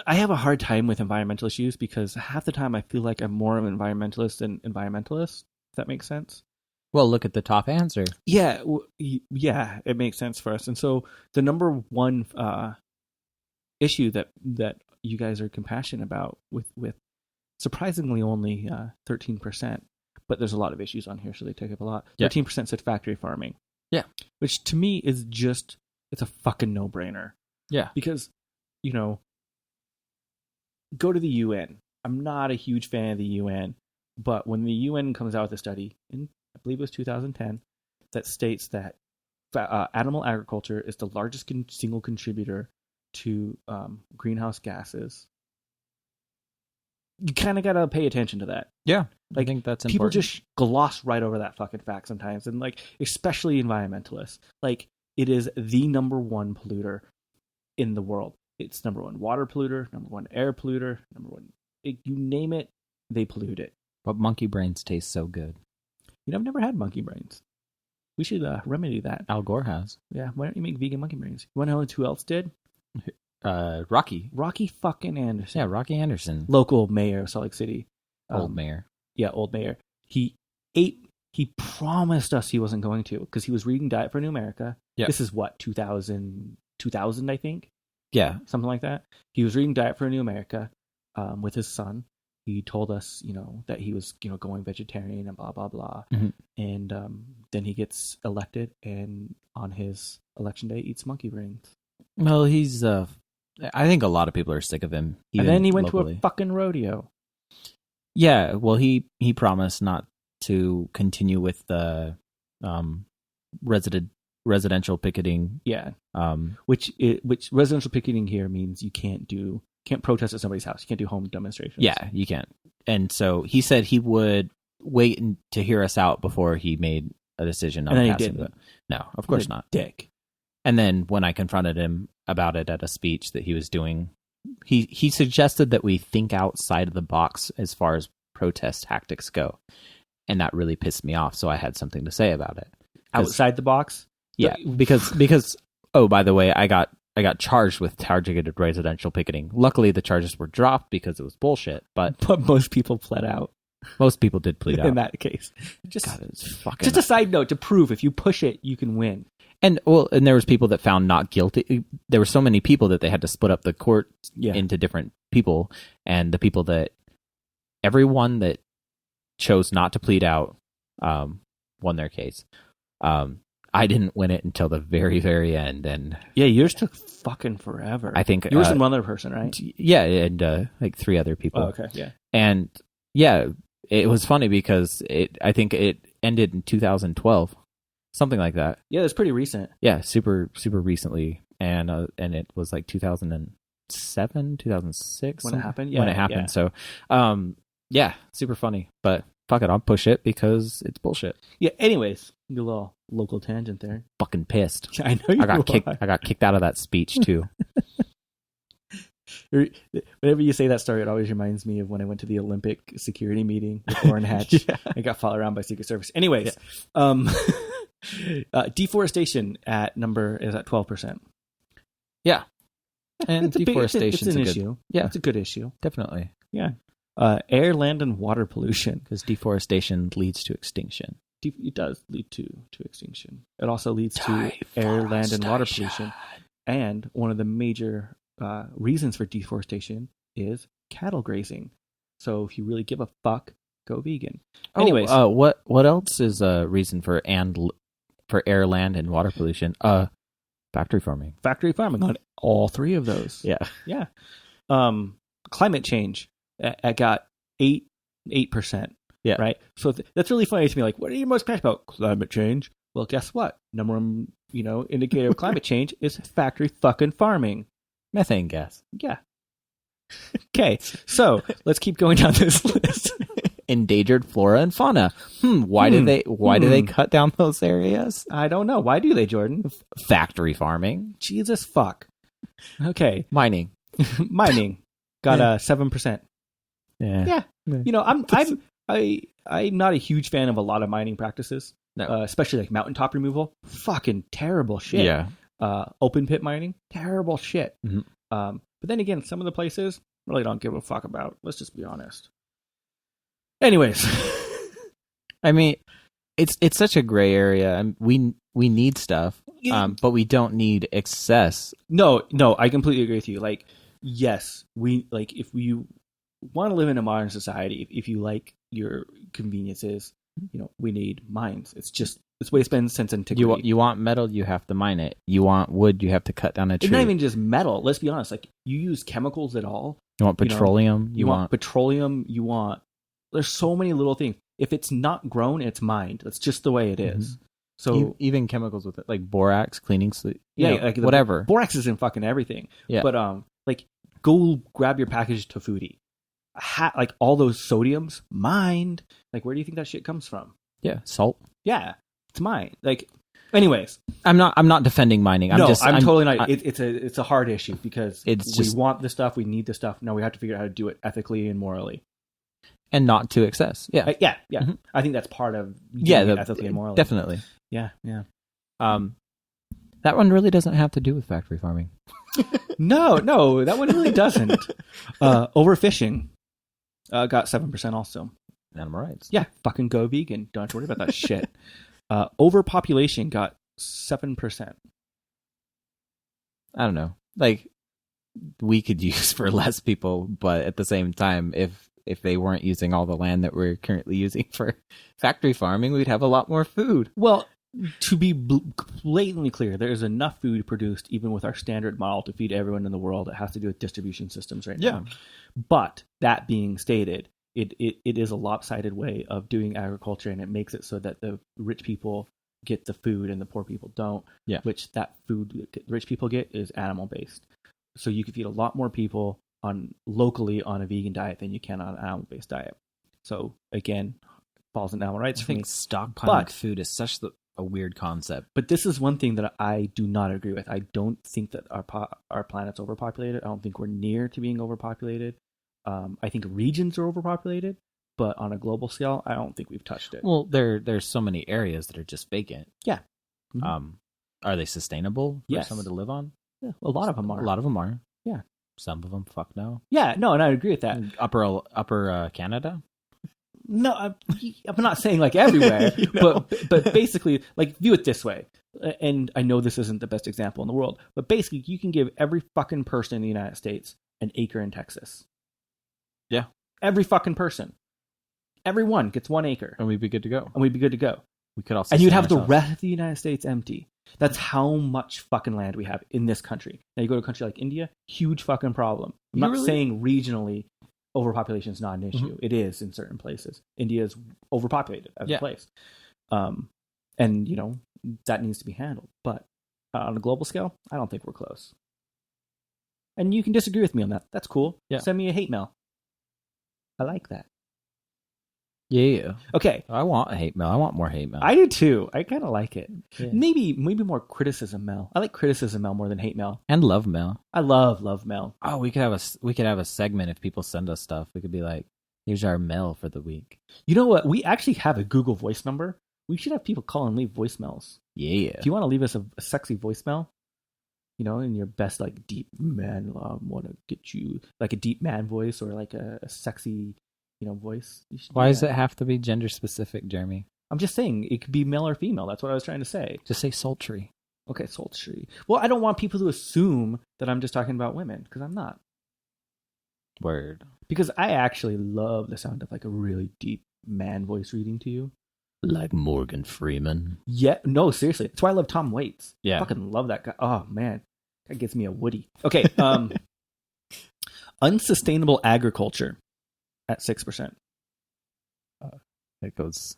Speaker 2: I have a hard time with environmental issues because half the time I feel like I'm more of an environmentalist than environmentalist, if that makes sense.
Speaker 1: Well, look at the top answer.
Speaker 2: Yeah, yeah, it makes sense for us. And so the number one issue that you guys are compassionate about with surprisingly only 13%, but there's a lot of issues on here, so they take up a lot.
Speaker 1: Yeah.
Speaker 2: 13% said factory farming.
Speaker 1: Yeah.
Speaker 2: Which to me is just, it's a fucking no-brainer.
Speaker 1: Yeah.
Speaker 2: Because, go to the UN. I'm not a huge fan of the UN, but when the UN comes out with a study, in I believe it was 2010, that states that animal agriculture is the largest single contributor to greenhouse gases, you kind of got to pay attention to that.
Speaker 1: Yeah.
Speaker 2: Like,
Speaker 1: I think that's
Speaker 2: people
Speaker 1: important.
Speaker 2: just gloss right over that fucking fact sometimes, and especially environmentalists. It is the number one polluter in the world. It's number one water polluter, number one air polluter, number one you name it, they pollute it.
Speaker 1: But monkey brains taste so good.
Speaker 2: I've never had monkey brains. We should remedy that.
Speaker 1: Al Gore has.
Speaker 2: Yeah, why don't you make vegan monkey brains? You want to know who else did?
Speaker 1: Rocky.
Speaker 2: Rocky fucking Anderson.
Speaker 1: Yeah, Rocky Anderson.
Speaker 2: Local mayor of Salt Lake City.
Speaker 1: Old mayor.
Speaker 2: Yeah, old mayor. He promised us he wasn't going to because he was reading Diet for New America.
Speaker 1: Yeah.
Speaker 2: This is what, 2000, I think?
Speaker 1: Yeah.
Speaker 2: Something like that. He was reading Diet for New America with his son. He told us, that he was, going vegetarian and blah, blah, blah.
Speaker 1: Mm-hmm.
Speaker 2: And then he gets elected and on his election day eats monkey brains.
Speaker 1: Well, he's, I think a lot of people are sick of him.
Speaker 2: And then he went
Speaker 1: locally.
Speaker 2: to a fucking rodeo.
Speaker 1: Yeah, well, he promised not to continue with the residential picketing.
Speaker 2: Yeah. Which residential picketing here means you can't protest at somebody's house. You can't do home demonstrations.
Speaker 1: Yeah, you can't. And so he said he would wait to hear us out before he made a decision on
Speaker 2: And then he
Speaker 1: passing
Speaker 2: didn't.
Speaker 1: No, of course not.
Speaker 2: Dick.
Speaker 1: And then when I confronted him about it at a speech that he was doing, he suggested that we think outside of the box as far as protest tactics go. And that really pissed me off, so I had something to say about it.
Speaker 2: Outside the box?
Speaker 1: Yeah, because oh, by the way, I got charged with targeted residential picketing. Luckily, the charges were dropped because it was bullshit, but
Speaker 2: most people pled out
Speaker 1: most people did plead out.
Speaker 2: in that case.
Speaker 1: God, it's fucking...
Speaker 2: Just a side note to prove if you push it, you can win.
Speaker 1: And there was people that found not guilty. There were so many people that they had to split up the court into different people, and the people everyone that chose not to plead out won their case. I didn't win it until the very, very end, and
Speaker 2: yours took fucking forever.
Speaker 1: I think
Speaker 2: yours and one other person, right?
Speaker 1: Yeah, and like 3 other people.
Speaker 2: Oh, okay, yeah,
Speaker 1: and yeah, it was funny because I think it ended in 2012, something like that.
Speaker 2: Yeah, that's pretty recent.
Speaker 1: Yeah, super recently, and it was like 2007, 2006
Speaker 2: when it happened. Yeah,
Speaker 1: when it happened. So, yeah, super funny, but. Fuck it, I'll push it because it's bullshit.
Speaker 2: Yeah. Anyways, a little local tangent there.
Speaker 1: Fucking pissed.
Speaker 2: I know you.
Speaker 1: I got kicked out of that speech too.
Speaker 2: Whenever you say that story, it always reminds me of when I went to the Olympic security meeting with Orrin Hatch. I got followed around by Secret Service. Anyways, deforestation is at 12%.
Speaker 1: Yeah, and deforestation is
Speaker 2: an issue. Yeah, it's a good issue.
Speaker 1: Definitely.
Speaker 2: Yeah. Air, land, and water pollution.
Speaker 1: Because deforestation leads to extinction.
Speaker 2: It does lead to extinction. It also leads to air, land, and water pollution. And one of the major reasons for deforestation is cattle grazing. So if you really give a fuck, go vegan. Anyways,
Speaker 1: what else is a reason for air, land, and water pollution? Factory farming.
Speaker 2: Factory farming on all 3 of those.
Speaker 1: Yeah.
Speaker 2: Climate change. I got 8%.
Speaker 1: Yeah.
Speaker 2: Right. So that's really funny to me. Like, what are you most passionate about? Climate change. Well, guess what? Number one, indicator of climate change is factory fucking farming.
Speaker 1: Methane gas.
Speaker 2: Yeah. Okay. So let's keep going down this list.
Speaker 1: Endangered flora and fauna. Why do they cut down those areas?
Speaker 2: I don't know. Why do they, Jordan?
Speaker 1: Factory farming.
Speaker 2: Jesus fuck. Okay.
Speaker 1: Mining.
Speaker 2: Got 7%.
Speaker 1: Yeah.
Speaker 2: I'm not a huge fan of a lot of mining practices.
Speaker 1: No.
Speaker 2: Especially like mountaintop removal. Fucking terrible shit.
Speaker 1: Yeah.
Speaker 2: Open pit mining. Terrible shit.
Speaker 1: Mm-hmm.
Speaker 2: But then again, some of the places really don't give a fuck about. Let's just be honest. Anyways.
Speaker 1: I mean, it's such a gray area. And we need stuff, but we don't need excess.
Speaker 2: No, I completely agree with you. Like, yes, if we want to live in a modern society, if you like your conveniences, we need mines. It's the way it's been since antiquity.
Speaker 1: You want metal, you have to mine it. You want wood, you have to cut down a tree.
Speaker 2: It's not even just metal. Let's be honest. Like, you use chemicals at all.
Speaker 1: You want petroleum.
Speaker 2: You want petroleum. There's so many little things. If it's not grown, it's mined. That's just the way it is. Mm-hmm. So
Speaker 1: even chemicals with it, like borax, cleaning,
Speaker 2: like
Speaker 1: whatever.
Speaker 2: Borax is in fucking everything.
Speaker 1: Yeah.
Speaker 2: But like, go grab your package of Tofudi. Like, all those sodiums mined. Like, where do you think that shit comes from?
Speaker 1: Yeah, salt.
Speaker 2: Yeah, it's mined. Like, Anyways,
Speaker 1: I'm not defending mining. I'm
Speaker 2: totally not. It's a hard issue because we
Speaker 1: just
Speaker 2: want the stuff, we need the stuff. Now we have to figure out how to do it ethically and morally.
Speaker 1: And not to excess. Yeah.
Speaker 2: Yeah.
Speaker 1: Mm-hmm.
Speaker 2: I think that's part of doing it ethically and morally.
Speaker 1: Definitely.
Speaker 2: Yeah.
Speaker 1: That one really doesn't have to do with factory farming.
Speaker 2: No, that one really doesn't. Overfishing got 7% also.
Speaker 1: Animal rights.
Speaker 2: Yeah, fucking go vegan. Don't have to worry about that shit. Overpopulation got 7%.
Speaker 1: I don't know. Like, we could use for less people, but at the same time, if they weren't using all the land that we're currently using for factory farming, we'd have a lot more food.
Speaker 2: Well, to be blatantly clear, there is enough food produced even with our standard model to feed everyone in the world. It has to do with distribution systems right now. But that being stated, it is a lopsided way of doing agriculture, and it makes it so that the rich people get the food and the poor people don't.
Speaker 1: Yeah.
Speaker 2: Which that food the rich people get is animal based. So you can feed a lot more people locally on a vegan diet than you can on an animal based diet. So again, falls in animal rights.
Speaker 1: I think stockpiling food is such a weird concept.
Speaker 2: But this is one thing that I do not agree with. I don't think that our planet's overpopulated. I don't think we're near to being overpopulated. I think regions are overpopulated, but on a global scale, I don't think we've touched it.
Speaker 1: Well, there's so many areas that are just vacant.
Speaker 2: Yeah. Mm-hmm.
Speaker 1: Are they sustainable for someone to live on?
Speaker 2: Yeah, a lot of them are.
Speaker 1: A lot of them are.
Speaker 2: Yeah.
Speaker 1: Some of them, fuck no.
Speaker 2: Yeah, no, and I agree with that.
Speaker 1: Upper Canada?
Speaker 2: No, I'm not saying like everywhere, but basically, like, view it this way. And I know this isn't the best example in the world, but basically, you can give every fucking person in the United States an acre in Texas.
Speaker 1: Yeah,
Speaker 2: every fucking person, everyone gets 1 acre,
Speaker 1: and we'd be good to go. We could also,
Speaker 2: and you'd have the rest of the United States empty. That's how much fucking land we have in this country. Now you go to a country like India, huge fucking problem. I'm not saying regionally overpopulation is not an issue. Mm-hmm. It is in certain places. India is overpopulated as a place. And, you know, that needs to be handled. But on a global scale, I don't think we're close. And you can disagree with me on that. That's cool.
Speaker 1: Yeah.
Speaker 2: Send me a hate mail. I like that.
Speaker 1: Yeah.
Speaker 2: Okay.
Speaker 1: I want a hate mail. I want more hate mail.
Speaker 2: I do too. I kind of like it.
Speaker 1: Yeah.
Speaker 2: Maybe more criticism mail. I like criticism mail more than hate mail.
Speaker 1: And love mail.
Speaker 2: I love mail.
Speaker 1: Oh, we could have a segment if people send us stuff. We could be like, here's our mail for the week.
Speaker 2: You know what? We actually have a Google Voice number. We should have people call and leave voicemails.
Speaker 1: Yeah.
Speaker 2: If you want to leave us a sexy voicemail, you know, in your best like deep man, want to get you like a deep man voice or like a sexy, you know, voice.
Speaker 1: Why does it have to be gender specific, Jeremy?
Speaker 2: I'm just saying it could be male or female. That's what I was trying to say.
Speaker 1: Just say sultry.
Speaker 2: Okay, sultry. Well, I don't want people to assume that I'm just talking about women because I'm not.
Speaker 1: Word.
Speaker 2: Because I actually love the sound of like a really deep man voice reading to you.
Speaker 1: Like Morgan Freeman.
Speaker 2: Yeah, no, seriously. That's why I love Tom Waits.
Speaker 1: Yeah.
Speaker 2: I fucking love that guy. Oh, man. That gets me a Woody. Okay. Unsustainable agriculture at 6%.
Speaker 1: It goes.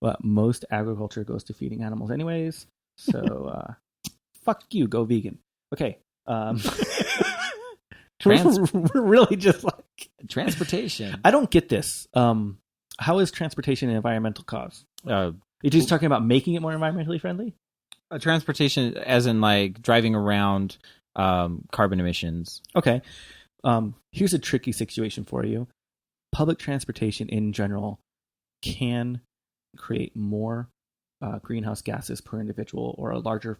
Speaker 2: Well, most agriculture goes to feeding animals anyways. So, fuck you. Go vegan. Okay. We're really just like...
Speaker 1: Transportation.
Speaker 2: I don't get this. How is transportation an environmental cause? You're just talking about making it more environmentally friendly?
Speaker 1: Transportation as in like driving around, carbon emissions.
Speaker 2: Okay. Here's a tricky situation for you. Public transportation in general can create more greenhouse gases per individual or a larger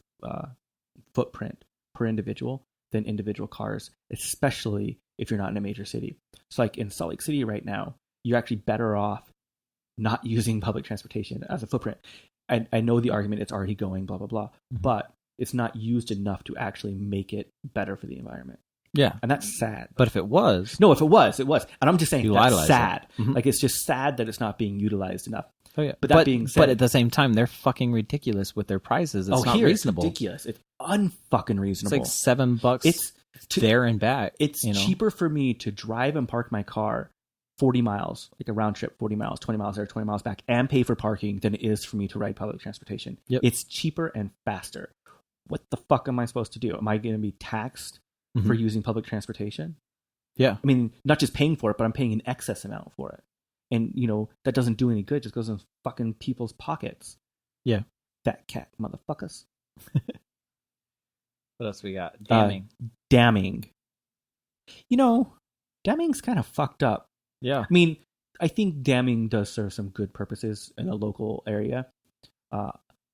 Speaker 2: footprint per individual than individual cars, especially if you're not in a major city. So like in Salt Lake City right now, you're actually better off not using public transportation as a footprint. I know the argument, it's already going, blah, blah, blah, but it's not used enough to actually make it better for the environment.
Speaker 1: Yeah.
Speaker 2: And that's sad.
Speaker 1: But if it was...
Speaker 2: No, if it was. And I'm just saying that's sad.
Speaker 1: Mm-hmm.
Speaker 2: Like, it's just sad that it's not being utilized enough.
Speaker 1: Oh, yeah.
Speaker 2: But that being said...
Speaker 1: But at the same time, they're fucking ridiculous with their prices. It's not reasonable.
Speaker 2: It's ridiculous. It's unfucking reasonable.
Speaker 1: It's like $7
Speaker 2: it's
Speaker 1: there and back.
Speaker 2: It's cheaper for me to drive and park my car 40 miles, like a round trip, 40 miles, 20 miles there, 20 miles back, and pay for parking than it is for me to ride public transportation.
Speaker 1: Yep.
Speaker 2: It's cheaper and faster. What the fuck am I supposed to do? Am I going to be taxed for using public transportation?
Speaker 1: Yeah.
Speaker 2: I mean, not just paying for it, but I'm paying an excess amount for it. And, you know, that doesn't do any good. It just goes in fucking people's pockets.
Speaker 1: Yeah.
Speaker 2: Fat cat motherfuckers.
Speaker 1: What else we got? Damming.
Speaker 2: Damming. Damming's kind of fucked up.
Speaker 1: Yeah.
Speaker 2: I mean, I think damming does serve some good purposes in a local area.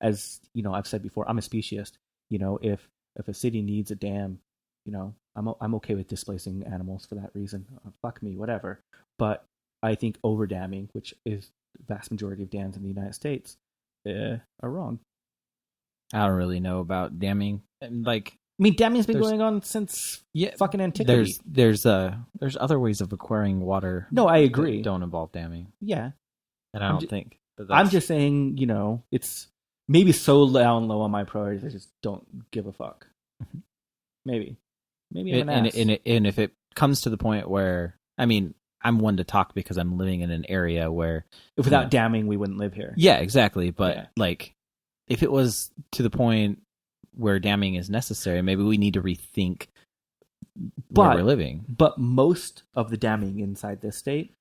Speaker 2: As I've said before, I'm a speciesist. If a city needs a dam, I'm okay with displacing animals for that reason. Fuck me, whatever. But I think over damming, which is the vast majority of dams in the United States, are wrong.
Speaker 1: I don't really know about damming.
Speaker 2: Damming's been going on since fucking antiquity.
Speaker 1: There's other ways of acquiring water.
Speaker 2: No, I agree.
Speaker 1: That don't involve damming.
Speaker 2: Yeah,
Speaker 1: and I don't think.
Speaker 2: I'm just saying, it's maybe so down low on my priorities. I just don't give a fuck. Maybe I'm an ass.
Speaker 1: And if it comes to the point where, I'm one to talk because I'm living in an area where
Speaker 2: if without damming we wouldn't live here.
Speaker 1: Yeah, exactly. But if it was to the point where damming is necessary, maybe we need to rethink where we're living.
Speaker 2: But most of the damming inside this state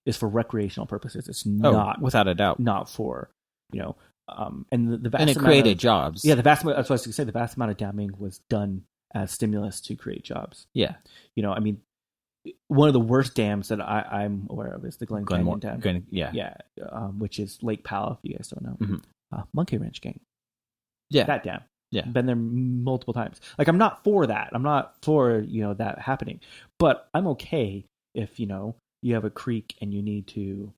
Speaker 2: is for recreational purposes. It's not,
Speaker 1: without a doubt,
Speaker 2: not for and the vast
Speaker 1: and it
Speaker 2: amount
Speaker 1: created jobs.
Speaker 2: Yeah, that's what I was going to say. The vast amount of damming was done as stimulus to create jobs.
Speaker 1: Yeah,
Speaker 2: one of the worst dams that I'm aware of is the Glen Canyon Dam. Which is Lake Powell, if you guys don't know.
Speaker 1: Mm-hmm.
Speaker 2: Monkey Wrench Gang.
Speaker 1: Yeah,
Speaker 2: that dam.
Speaker 1: Yeah,
Speaker 2: been there multiple times. I'm not for that. I'm not for that happening. But I'm okay if you have a creek and you need to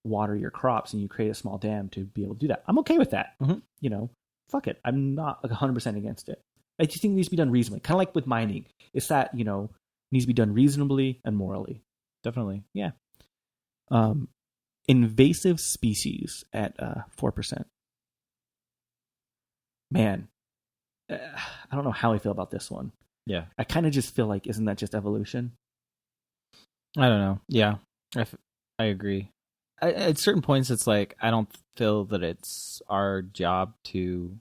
Speaker 2: water your crops and you create a small dam to be able to do that. I'm okay with that.
Speaker 1: Mm-hmm.
Speaker 2: Fuck it. I'm not 100% against it. I just think it needs to be done reasonably. Kind of like with mining. It's that needs to be done reasonably and morally.
Speaker 1: Definitely.
Speaker 2: Yeah. Invasive species at 4%. Man, I don't know how I feel about this one.
Speaker 1: Yeah. I
Speaker 2: kind of just feel like, isn't that just evolution?
Speaker 1: I don't know. Yeah, I agree. At certain points, it's like, I don't feel that it's our job to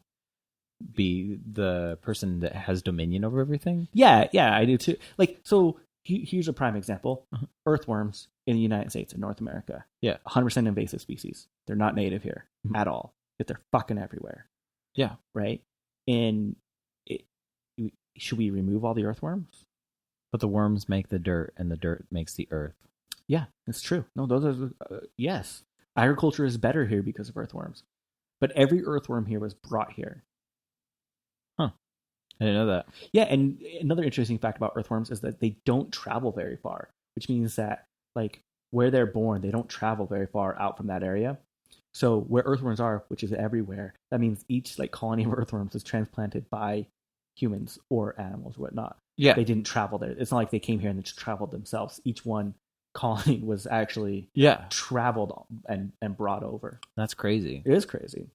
Speaker 1: be the person that has dominion over everything.
Speaker 2: Yeah, I do too. So here's a prime example. Earthworms in the United States and North America.
Speaker 1: Yeah.
Speaker 2: 100% invasive species. They're not native here at all. Yet they're fucking everywhere.
Speaker 1: Yeah.
Speaker 2: Right? And should we remove all the earthworms?
Speaker 1: But the worms make the dirt, and the dirt makes the earth.
Speaker 2: Yeah, it's true. No, those are... yes. Agriculture is better here because of earthworms. But every earthworm here was brought here.
Speaker 1: Huh. I didn't know that.
Speaker 2: Yeah, and another interesting fact about earthworms is that they don't travel very far, which means that, where they're born, they don't travel very far out from that area. So where earthworms are, which is everywhere, that means each colony of earthworms is transplanted by humans or animals or whatnot.
Speaker 1: Yeah.
Speaker 2: They didn't travel there. It's not like they came here and just traveled themselves. Each one colony was actually traveled and brought over.
Speaker 1: That's crazy.
Speaker 2: It is crazy.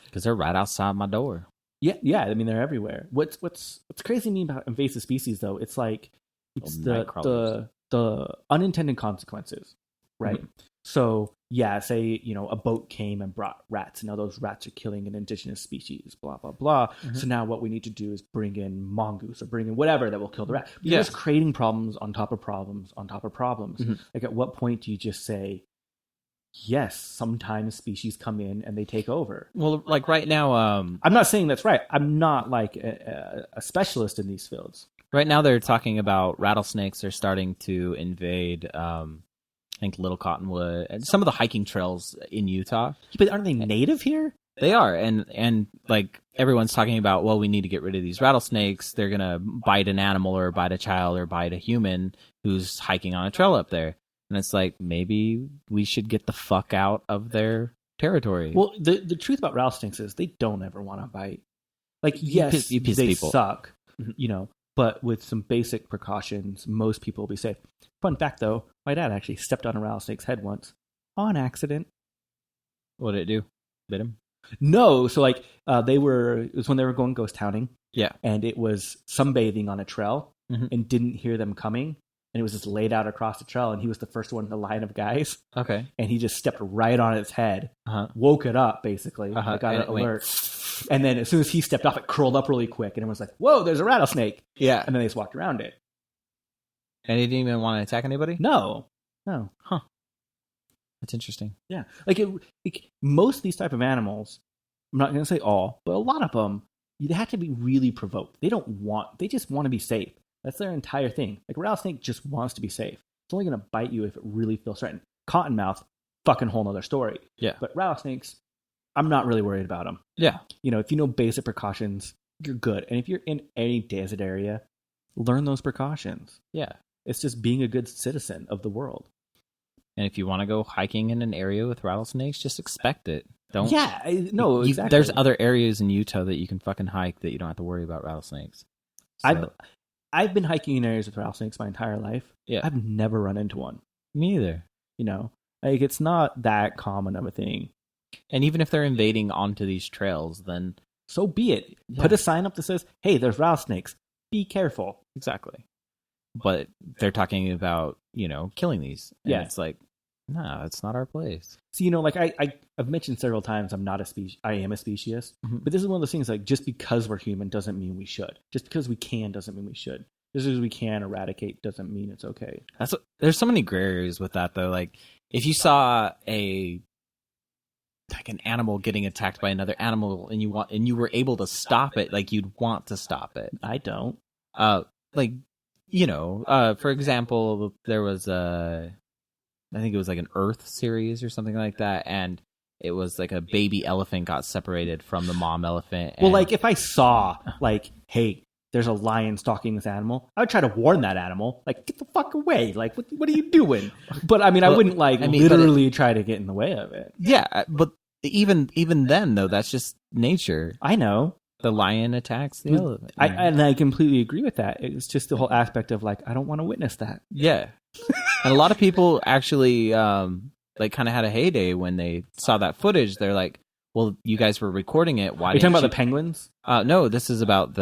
Speaker 1: Because they're right outside my door.
Speaker 2: Yeah. I mean, they're everywhere. What's crazy to me about invasive species, though, it's the unintended consequences, right? Mm-hmm. So, say, a boat came and brought rats. Now those rats are killing an indigenous species, blah, blah, blah. Mm-hmm. So now what we need to do is bring in mongoose or bring in whatever that will kill the rat. You're just creating problems on top of problems on top of problems. Mm-hmm. At what point do you just say, yes, sometimes species come in and they take over?
Speaker 1: Well, right now...
Speaker 2: I'm not saying that's right. I'm not a specialist in these fields.
Speaker 1: Right now they're talking about rattlesnakes are starting to invade... I think Little Cottonwood and some of the hiking trails in Utah.
Speaker 2: But aren't they native here?
Speaker 1: They are, and everyone's talking about, well, we need to get rid of these rattlesnakes. They're gonna bite an animal or bite a child or bite a human who's hiking on a trail up there. And it's maybe we should get the fuck out of their territory.
Speaker 2: Well, the truth about rattlesnakes is they don't ever want to bite. Yes,
Speaker 1: you piss
Speaker 2: they
Speaker 1: people.
Speaker 2: Suck, but with some basic precautions, most people will be safe. Fun fact, though, my dad actually stepped on a rattlesnake's head once on accident.
Speaker 1: What did it do? Bit him?
Speaker 2: No. So, it was when they were going ghost towning.
Speaker 1: Yeah.
Speaker 2: And it was sunbathing on a trail and didn't hear them coming. And it was just laid out across the trail. And he was the first one in the line of guys.
Speaker 1: Okay.
Speaker 2: And he just stepped right on its head, woke it up, basically. Got an alert. And then as soon as he stepped off, it curled up really quick. And everyone's like, whoa, there's a rattlesnake.
Speaker 1: Yeah.
Speaker 2: And then they just walked around it.
Speaker 1: And he didn't even want to attack anybody?
Speaker 2: No.
Speaker 1: Huh. That's interesting.
Speaker 2: Yeah. Most of these type of animals I'm not going to say all, but a lot of them, you have to be really provoked. They just want to be safe. That's their entire thing. Like, a rattlesnake just wants to be safe. It's only going to bite you if it really feels threatened. Cottonmouth, fucking whole nother story.
Speaker 1: Yeah.
Speaker 2: But rattlesnakes, I'm not really worried about them.
Speaker 1: Yeah.
Speaker 2: You know, if you know basic precautions, you're good. And if you're in any desert area, learn those precautions.
Speaker 1: Yeah.
Speaker 2: It's just being a good citizen of the world.
Speaker 1: And if you want to go hiking in an area with rattlesnakes, just expect it. Don't.
Speaker 2: Yeah, exactly.
Speaker 1: There's other areas in Utah that you can fucking hike that you don't have to worry about rattlesnakes. So,
Speaker 2: I've been hiking in areas with rattlesnakes my entire life.
Speaker 1: Yeah.
Speaker 2: I've never run into one.
Speaker 1: Me either.
Speaker 2: You know, like, it's not that common of a thing.
Speaker 1: And even if they're invading onto these trails, then
Speaker 2: So be it.
Speaker 1: Yeah.
Speaker 2: Put a sign up that says, "Hey, there's rattlesnakes. Be careful."
Speaker 1: exactly. But they're talking about, killing these. And
Speaker 2: Yeah.
Speaker 1: it's like, no, it's not our place.
Speaker 2: So, you know, like I've mentioned several times, I am a speciesist.
Speaker 1: Mhm.
Speaker 2: But this is one of those things, like, just because we're human doesn't mean we should. Just because we can doesn't mean we should. Just because we can eradicate doesn't mean it's okay.
Speaker 1: There's so many gray areas with that, though. Like, if you saw an animal getting attacked by another animal and you were able to stop it, like, you'd want to stop it.
Speaker 2: I don't.
Speaker 1: For example, there was I think it was like an Earth series or something like that, and it was like a baby elephant got separated from the mom elephant.
Speaker 2: Well, like, if I saw, like, hey, there's a lion stalking this animal, I would try to warn that animal, like, get the fuck away. Like, what are you doing? But I mean, I wouldn't literally try to get in the way of it.
Speaker 1: Yeah, but even then, though, that's just nature.
Speaker 2: I know.
Speaker 1: The lion attacks the elephant.
Speaker 2: I completely agree with that. It's just the whole aspect of, like, I don't want to witness that.
Speaker 1: Yeah. And a lot of people actually kind of had a heyday when they saw that footage. They're like, well, you guys were recording it. Why?
Speaker 2: Are you talking about the penguins?
Speaker 1: No, this is about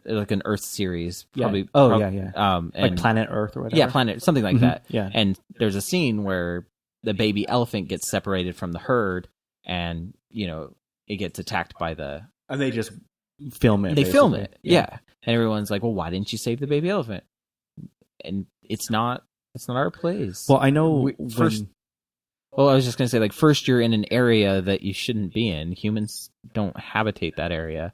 Speaker 1: like an Earth series. Probably.
Speaker 2: Yeah. Like Planet Earth or whatever.
Speaker 1: Yeah, Planet, something like that.
Speaker 2: Yeah.
Speaker 1: And there's a scene where the baby elephant gets separated from the herd, and it gets attacked by the.
Speaker 2: And they just film it.
Speaker 1: They film it. Yeah. And everyone's like, well, why didn't you save the baby elephant? And it's not our place.
Speaker 2: Well, I know
Speaker 1: I was just going to say, like, first, you're in an area that you shouldn't be in. Humans don't habitate that area.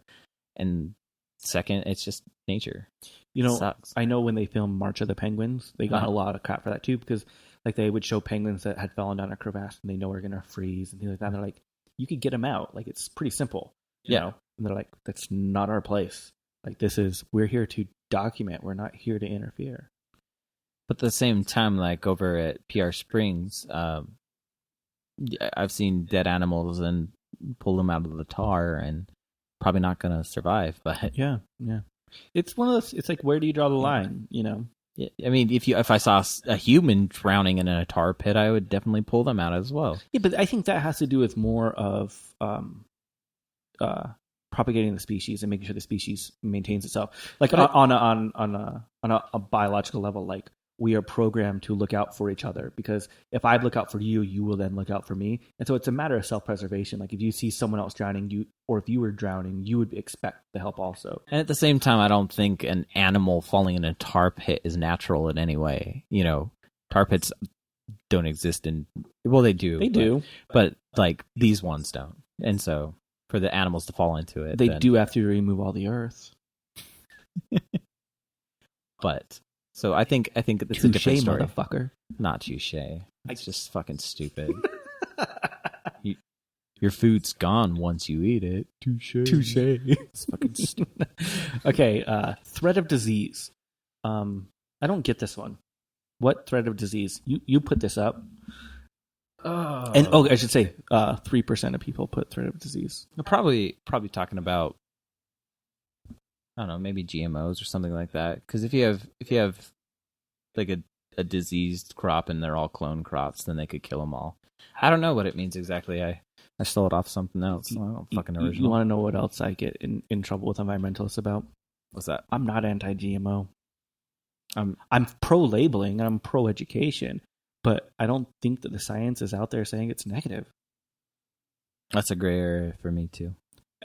Speaker 1: And second, it's just nature.
Speaker 2: You know,
Speaker 1: Sucks.
Speaker 2: I know when they filmed March of the Penguins, they got a lot of crap for that too, because, like, they would show penguins that had fallen down a crevasse and they know we're going to freeze and things like that. And they're like, you could get them out. Like, it's pretty simple. You know? And they're like, that's not our place. Like, we're here to document. We're not here to interfere.
Speaker 1: But at the same time, like, over at PR Springs, I've seen dead animals and pull them out of the tar and probably not going to survive. But
Speaker 2: yeah. It's one of those, it's like, where do you draw the line,
Speaker 1: Yeah, I mean, if I saw a human drowning in a tar pit, I would definitely pull them out as well.
Speaker 2: Yeah, but I think that has to do with more of propagating the species and making sure the species maintains itself. Like, on a biological level, like, we are programmed to look out for each other, because if I look out for you, you will then look out for me. And so it's a matter of self-preservation. Like, if you see someone else drowning, or if you were drowning, you would expect the help also.
Speaker 1: And at the same time, I don't think an animal falling in a tar pit is natural in any way. Tar pits don't exist they do.
Speaker 2: They do.
Speaker 1: But, like, these ones don't. And so for the animals to fall into it,
Speaker 2: they do have to remove all the earth.
Speaker 1: But so I think it's a different story.
Speaker 2: Motherfucker.
Speaker 1: Not touche. It's just fucking stupid. Your food's gone once you eat it. Touche. It's fucking stupid.
Speaker 2: Okay, threat of disease. I don't get this one. What threat of disease? You put this up. And I should say 3% of people put threat of disease.
Speaker 1: We're probably talking about, I don't know, maybe GMOs or something like that. Because if you have like a diseased crop and they're all clone crops, then they could kill them all. I don't know what it means exactly. I stole it off something else. I don't fucking original.
Speaker 2: You want to know what else I get in trouble with environmentalists about?
Speaker 1: What's that?
Speaker 2: I'm not anti-GMO. I'm pro-labeling and I'm pro-education, but I don't think that the science is out there saying it's negative.
Speaker 1: That's a gray area for me too.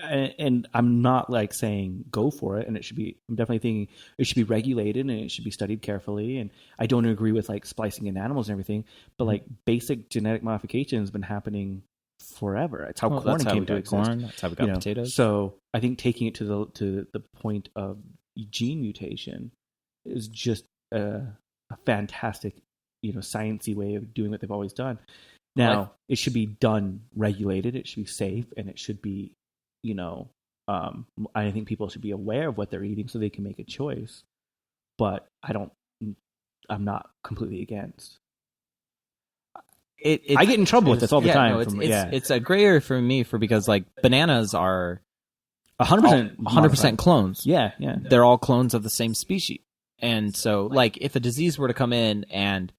Speaker 2: And I'm not like saying go for it, and I'm definitely thinking it should be regulated and it should be studied carefully. And I don't agree with like splicing in animals and everything, but like basic genetic modification has been happening forever. It's how corn
Speaker 1: that's how
Speaker 2: came
Speaker 1: we
Speaker 2: to
Speaker 1: got
Speaker 2: exist.
Speaker 1: corn. That's how we got potatoes.
Speaker 2: So I think taking it to the point of gene mutation is just a fantastic, sciencey way of doing what they've always done. Now, it should be done regulated. It should be safe, and it should be, I think people should be aware of what they're eating so they can make a choice. But I'm not completely against. I get in trouble with this all the time.
Speaker 1: No, it's a gray area for me because like bananas are
Speaker 2: 100%
Speaker 1: clones.
Speaker 2: Yeah.
Speaker 1: They're all clones of the same species. And so like if a disease were to come in and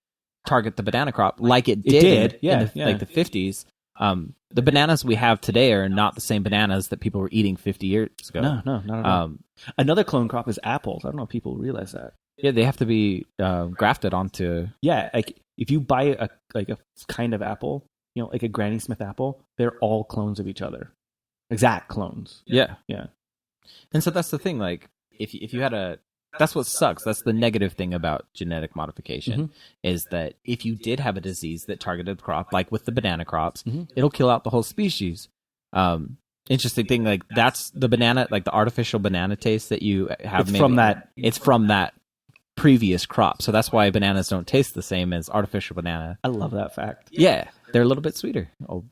Speaker 1: target the banana crop like it did in like the 50s, the bananas we have today are not the same bananas that people were eating 50 years ago.
Speaker 2: No, not at all. Another clone crop is apples. I don't know if people realize that.
Speaker 1: Yeah, they have to be grafted onto.
Speaker 2: Yeah, like if you buy a kind of apple, like a Granny Smith apple, they're all clones of each other, exact clones.
Speaker 1: Yeah. And so that's the thing. Like, if you had that's what sucks. That's the negative thing about genetic modification is that if you did have a disease that targeted the crop, like with the banana crops, it'll kill out the whole species. Interesting thing, like that's the banana, like the artificial banana taste that you have. It's from that previous crop, so that's why bananas don't taste the same as artificial banana.
Speaker 2: I love that fact.
Speaker 1: Yeah, they're a little bit sweeter.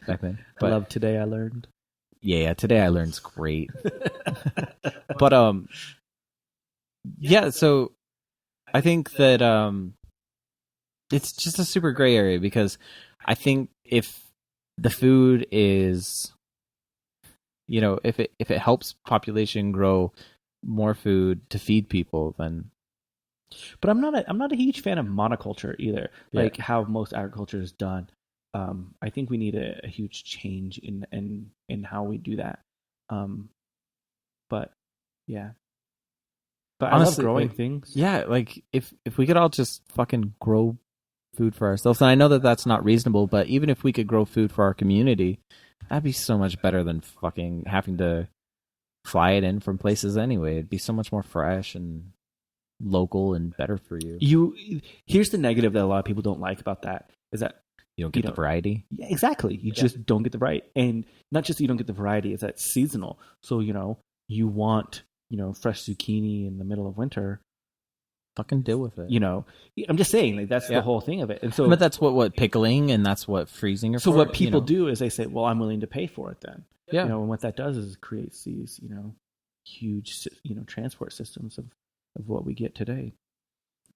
Speaker 1: Back then.
Speaker 2: But I love Today I Learned.
Speaker 1: Yeah, Today I Learned's great. But yeah, so I think that it's just a super gray area because I think if the food is, if it helps population grow more food to feed people, then.
Speaker 2: But I'm not a huge fan of monoculture either. Like how most agriculture is done. I think we need a huge change in how we do that. But yeah. But honestly, I love growing things.
Speaker 1: Yeah, like if we could all just fucking grow food for ourselves, and I know that that's not reasonable, but even if we could grow food for our community, that'd be so much better than fucking having to fly it in from places anyway. It'd be so much more fresh and local and better for you.
Speaker 2: Here's the negative that a lot of people don't like about that is that
Speaker 1: you don't get the variety.
Speaker 2: Yeah, exactly. You just don't get the variety, and not just that you don't get the variety; it's that it's seasonal. So you want fresh zucchini in the middle of winter.
Speaker 1: Fucking deal with it.
Speaker 2: I'm just saying, like that's the whole thing of it. And so,
Speaker 1: but that's what pickling and that's what freezing are.
Speaker 2: So what people do is they say, "Well, I'm willing to pay for it." Then,
Speaker 1: yeah.
Speaker 2: And what that does is it creates these, huge, transport systems of what we get today.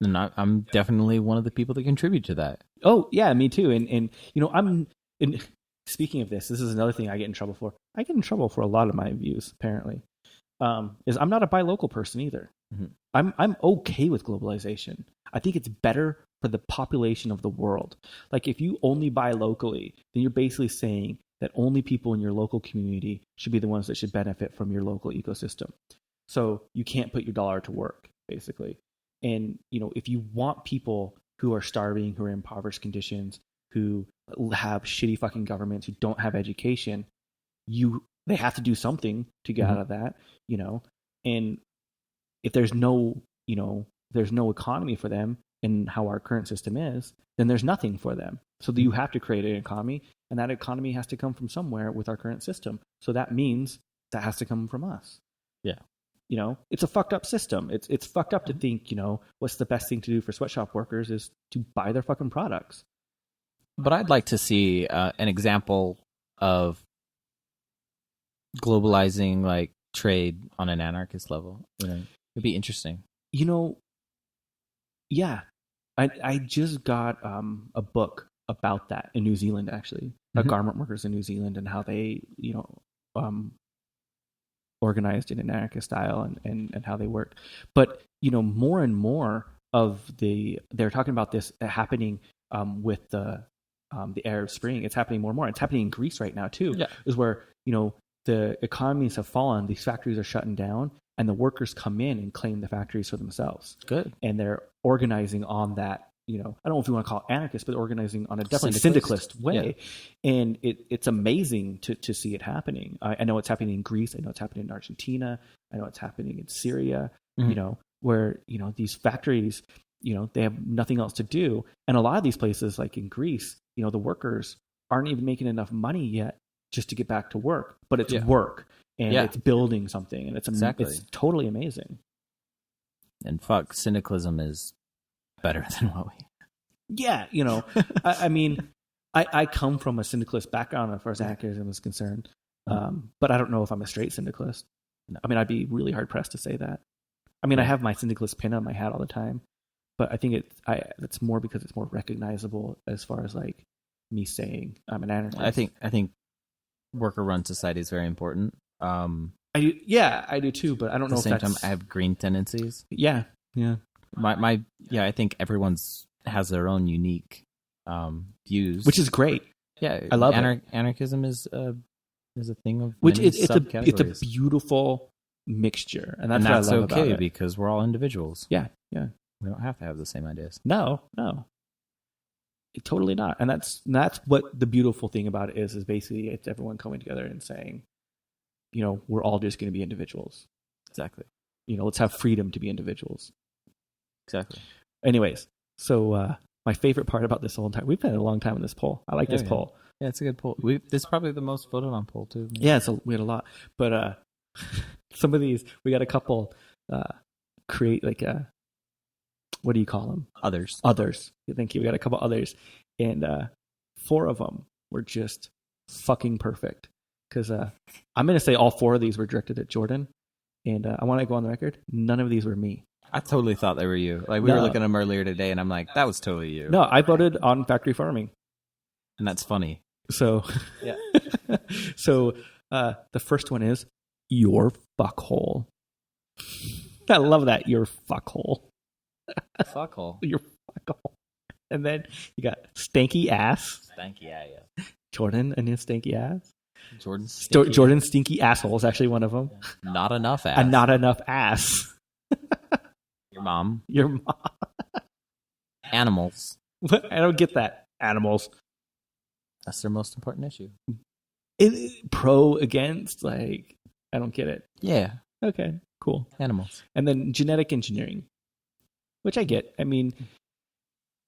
Speaker 1: And I'm definitely one of the people that contribute to that.
Speaker 2: Oh yeah, me too. And speaking of this is another thing I get in trouble for. I get in trouble for a lot of my views. Apparently, is I'm not a buy local person either. I'm okay with globalization. I think it's better for the population of the world. Like if you only buy locally, then you're basically saying that only people in your local community should be the ones that should benefit from your local ecosystem. So you can't put your dollar to work, basically. And, if you want people who are starving, who are in impoverished conditions, who have shitty fucking governments, who don't have education, they have to do something to get out of that, and if there's no economy for them in how our current system is, then there's nothing for them. So you have to create an economy, and that economy has to come from somewhere with our current system. So that means that has to come from us.
Speaker 1: Yeah.
Speaker 2: It's a fucked up system. It's fucked up to think, what's the best thing to do for sweatshop workers is to buy their fucking products.
Speaker 1: But I'd like to see an example of globalizing like trade on an anarchist level. It'd be interesting.
Speaker 2: Yeah. I just got a book about that in New Zealand, actually, about garment workers in New Zealand and how they, organized in an anarchist style and how they worked. But, more and more they're talking about this happening with the Arab Spring. It's happening more and more. It's happening in Greece right now too.
Speaker 1: Yeah.
Speaker 2: Is where, the economies have fallen, these factories are shutting down, and the workers come in and claim the factories for themselves.
Speaker 1: Good.
Speaker 2: And they're organizing on that, I don't know if you want to call it anarchist, but organizing on a definitely syndicalist way. Yeah. And it's amazing to see it happening. I know it's happening in Greece. I know it's happening in Argentina. I know it's happening in Syria, where, these factories, they have nothing else to do. And a lot of these places, like in Greece, the workers aren't even making enough money yet just to get back to work, but it's
Speaker 1: Yeah.
Speaker 2: work and
Speaker 1: Yeah.
Speaker 2: it's building something, and
Speaker 1: Exactly.
Speaker 2: it's totally amazing.
Speaker 1: And fuck, cynicalism is better than what we.
Speaker 2: Yeah, I mean, I come from a syndicalist background as far as anarchism is concerned, but I don't know if I'm a straight syndicalist.
Speaker 1: No.
Speaker 2: I mean, I'd be really hard pressed to say that. I mean, I have my syndicalist pin on my hat all the time, but I think it's more because it's more recognizable as far as like me saying I'm an anarchist.
Speaker 1: I think worker-run society is very important.
Speaker 2: I do too, but I don't know
Speaker 1: At the
Speaker 2: if
Speaker 1: same time,
Speaker 2: that's...
Speaker 1: I have green tendencies.
Speaker 2: Yeah.
Speaker 1: I think everyone's has their own unique views,
Speaker 2: Which is great.
Speaker 1: yeah,
Speaker 2: I love it.
Speaker 1: Anarchism is a thing of
Speaker 2: Which
Speaker 1: many
Speaker 2: it's a
Speaker 1: subcategories.
Speaker 2: beautiful mixture, and that's,
Speaker 1: and that's
Speaker 2: what I love
Speaker 1: okay
Speaker 2: about it.
Speaker 1: because we're all individuals.
Speaker 2: Yeah.
Speaker 1: We don't have to have the same ideas.
Speaker 2: No. Totally not. And that's what the beautiful thing about it is basically it's everyone coming together and saying, we're all just going to be individuals.
Speaker 1: Exactly.
Speaker 2: Let's have freedom to be individuals.
Speaker 1: Exactly.
Speaker 2: Anyways, so my favorite part about this whole entire... We've had a long time on this poll. I like this poll.
Speaker 1: Yeah, it's a good poll. This is probably the most voted on poll too.
Speaker 2: Yeah, we had a lot. But some of these, we got a couple create like what do you call them?
Speaker 1: Others.
Speaker 2: Thank you. We got a couple others, and 4 of them were just fucking perfect. Because I'm going to say all 4 of these were directed at Jordan, and I want to go on the record. None of these were me.
Speaker 1: I totally thought they were you. Like we were looking at them earlier today, and I'm like, that was totally you.
Speaker 2: No, I voted on factory farming.
Speaker 1: And that's funny.
Speaker 2: So
Speaker 1: Yeah.
Speaker 2: So the first one is your fuckhole. I love that, your fuckhole.
Speaker 1: Fuckhole.
Speaker 2: Your fuckhole. And then you got stanky ass.
Speaker 1: Stanky, yeah.
Speaker 2: Jordan and his stanky ass.
Speaker 1: Jordan's
Speaker 2: stinky asshole is actually one of them.
Speaker 1: not enough ass.
Speaker 2: And not enough ass.
Speaker 1: Your mom.
Speaker 2: Your mom.
Speaker 1: Animals.
Speaker 2: I don't get that. Animals.
Speaker 1: That's their most important issue.
Speaker 2: Pro, against, like, I don't get it.
Speaker 1: Yeah.
Speaker 2: Okay, cool.
Speaker 1: Animals.
Speaker 2: And then genetic engineering, which I get. I mean,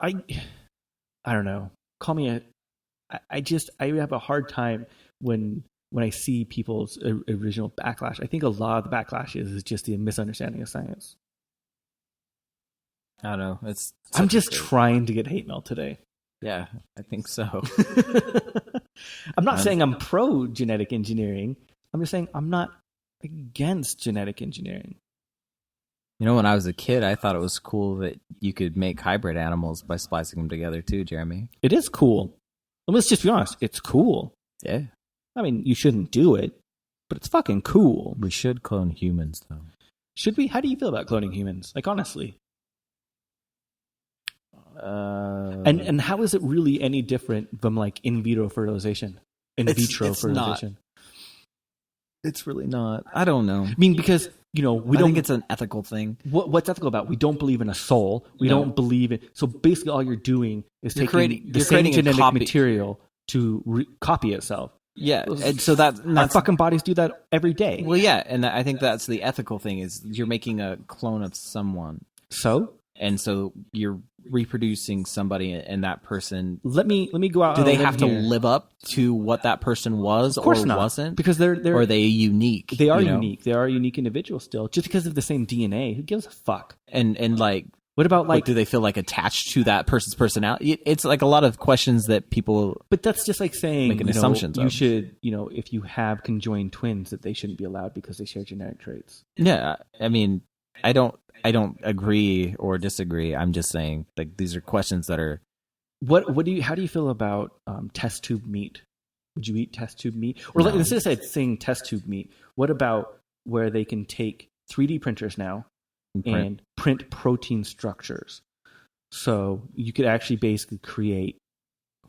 Speaker 2: I don't know. Call me I have a hard time when I see people's original backlash. I think a lot of the backlash is just the misunderstanding of science.
Speaker 1: I don't know.
Speaker 2: I'm just trying to get hate mail today.
Speaker 1: Yeah, I think so.
Speaker 2: I'm not saying I'm pro genetic engineering. I'm just saying I'm not against genetic engineering.
Speaker 1: When I was a kid, I thought it was cool that you could make hybrid animals by splicing them together too, Jeremy.
Speaker 2: It is cool. Let's just be honest. It's cool.
Speaker 1: Yeah.
Speaker 2: I mean, you shouldn't do it, but it's fucking cool.
Speaker 1: We should clone humans, though.
Speaker 2: Should we? How do you feel about cloning humans? Like, honestly. And how is it really any different from like in vitro fertilization? In vitro fertilization?
Speaker 1: It's really not. I don't know.
Speaker 2: I mean, because, we
Speaker 1: I
Speaker 2: don't
Speaker 1: think it's an ethical thing.
Speaker 2: What's ethical about? We don't believe in a soul. We don't believe in... So basically all you're doing is taking the same genetic material to copy itself.
Speaker 1: Yeah, and so that's
Speaker 2: our fucking bodies do that every day.
Speaker 1: Well, yeah, and I think that's the ethical thing is you're making a clone of someone.
Speaker 2: So?
Speaker 1: And so you're reproducing somebody, and that person...
Speaker 2: Let me go out.
Speaker 1: Do they have to live up to what that person was
Speaker 2: or
Speaker 1: not.
Speaker 2: Wasn't? Because they're
Speaker 1: or are they unique?
Speaker 2: They are unique. They are unique individuals still. Just because of the same DNA, who gives a fuck?
Speaker 1: And like...
Speaker 2: What about like...
Speaker 1: do they feel like attached to that person's personality? It's like a lot of questions that people...
Speaker 2: But that's just like saying...
Speaker 1: Making assumptions
Speaker 2: you should, if you have conjoined twins, that they shouldn't be allowed because they share genetic traits.
Speaker 1: Yeah, I mean, I don't agree or disagree. I'm just saying, like, these are questions that are...
Speaker 2: How do you feel about test tube meat? Would you eat test tube meat? Or
Speaker 1: No.
Speaker 2: instead of saying test tube meat, what about where they can take 3D printers now and print protein structures? So you could actually basically create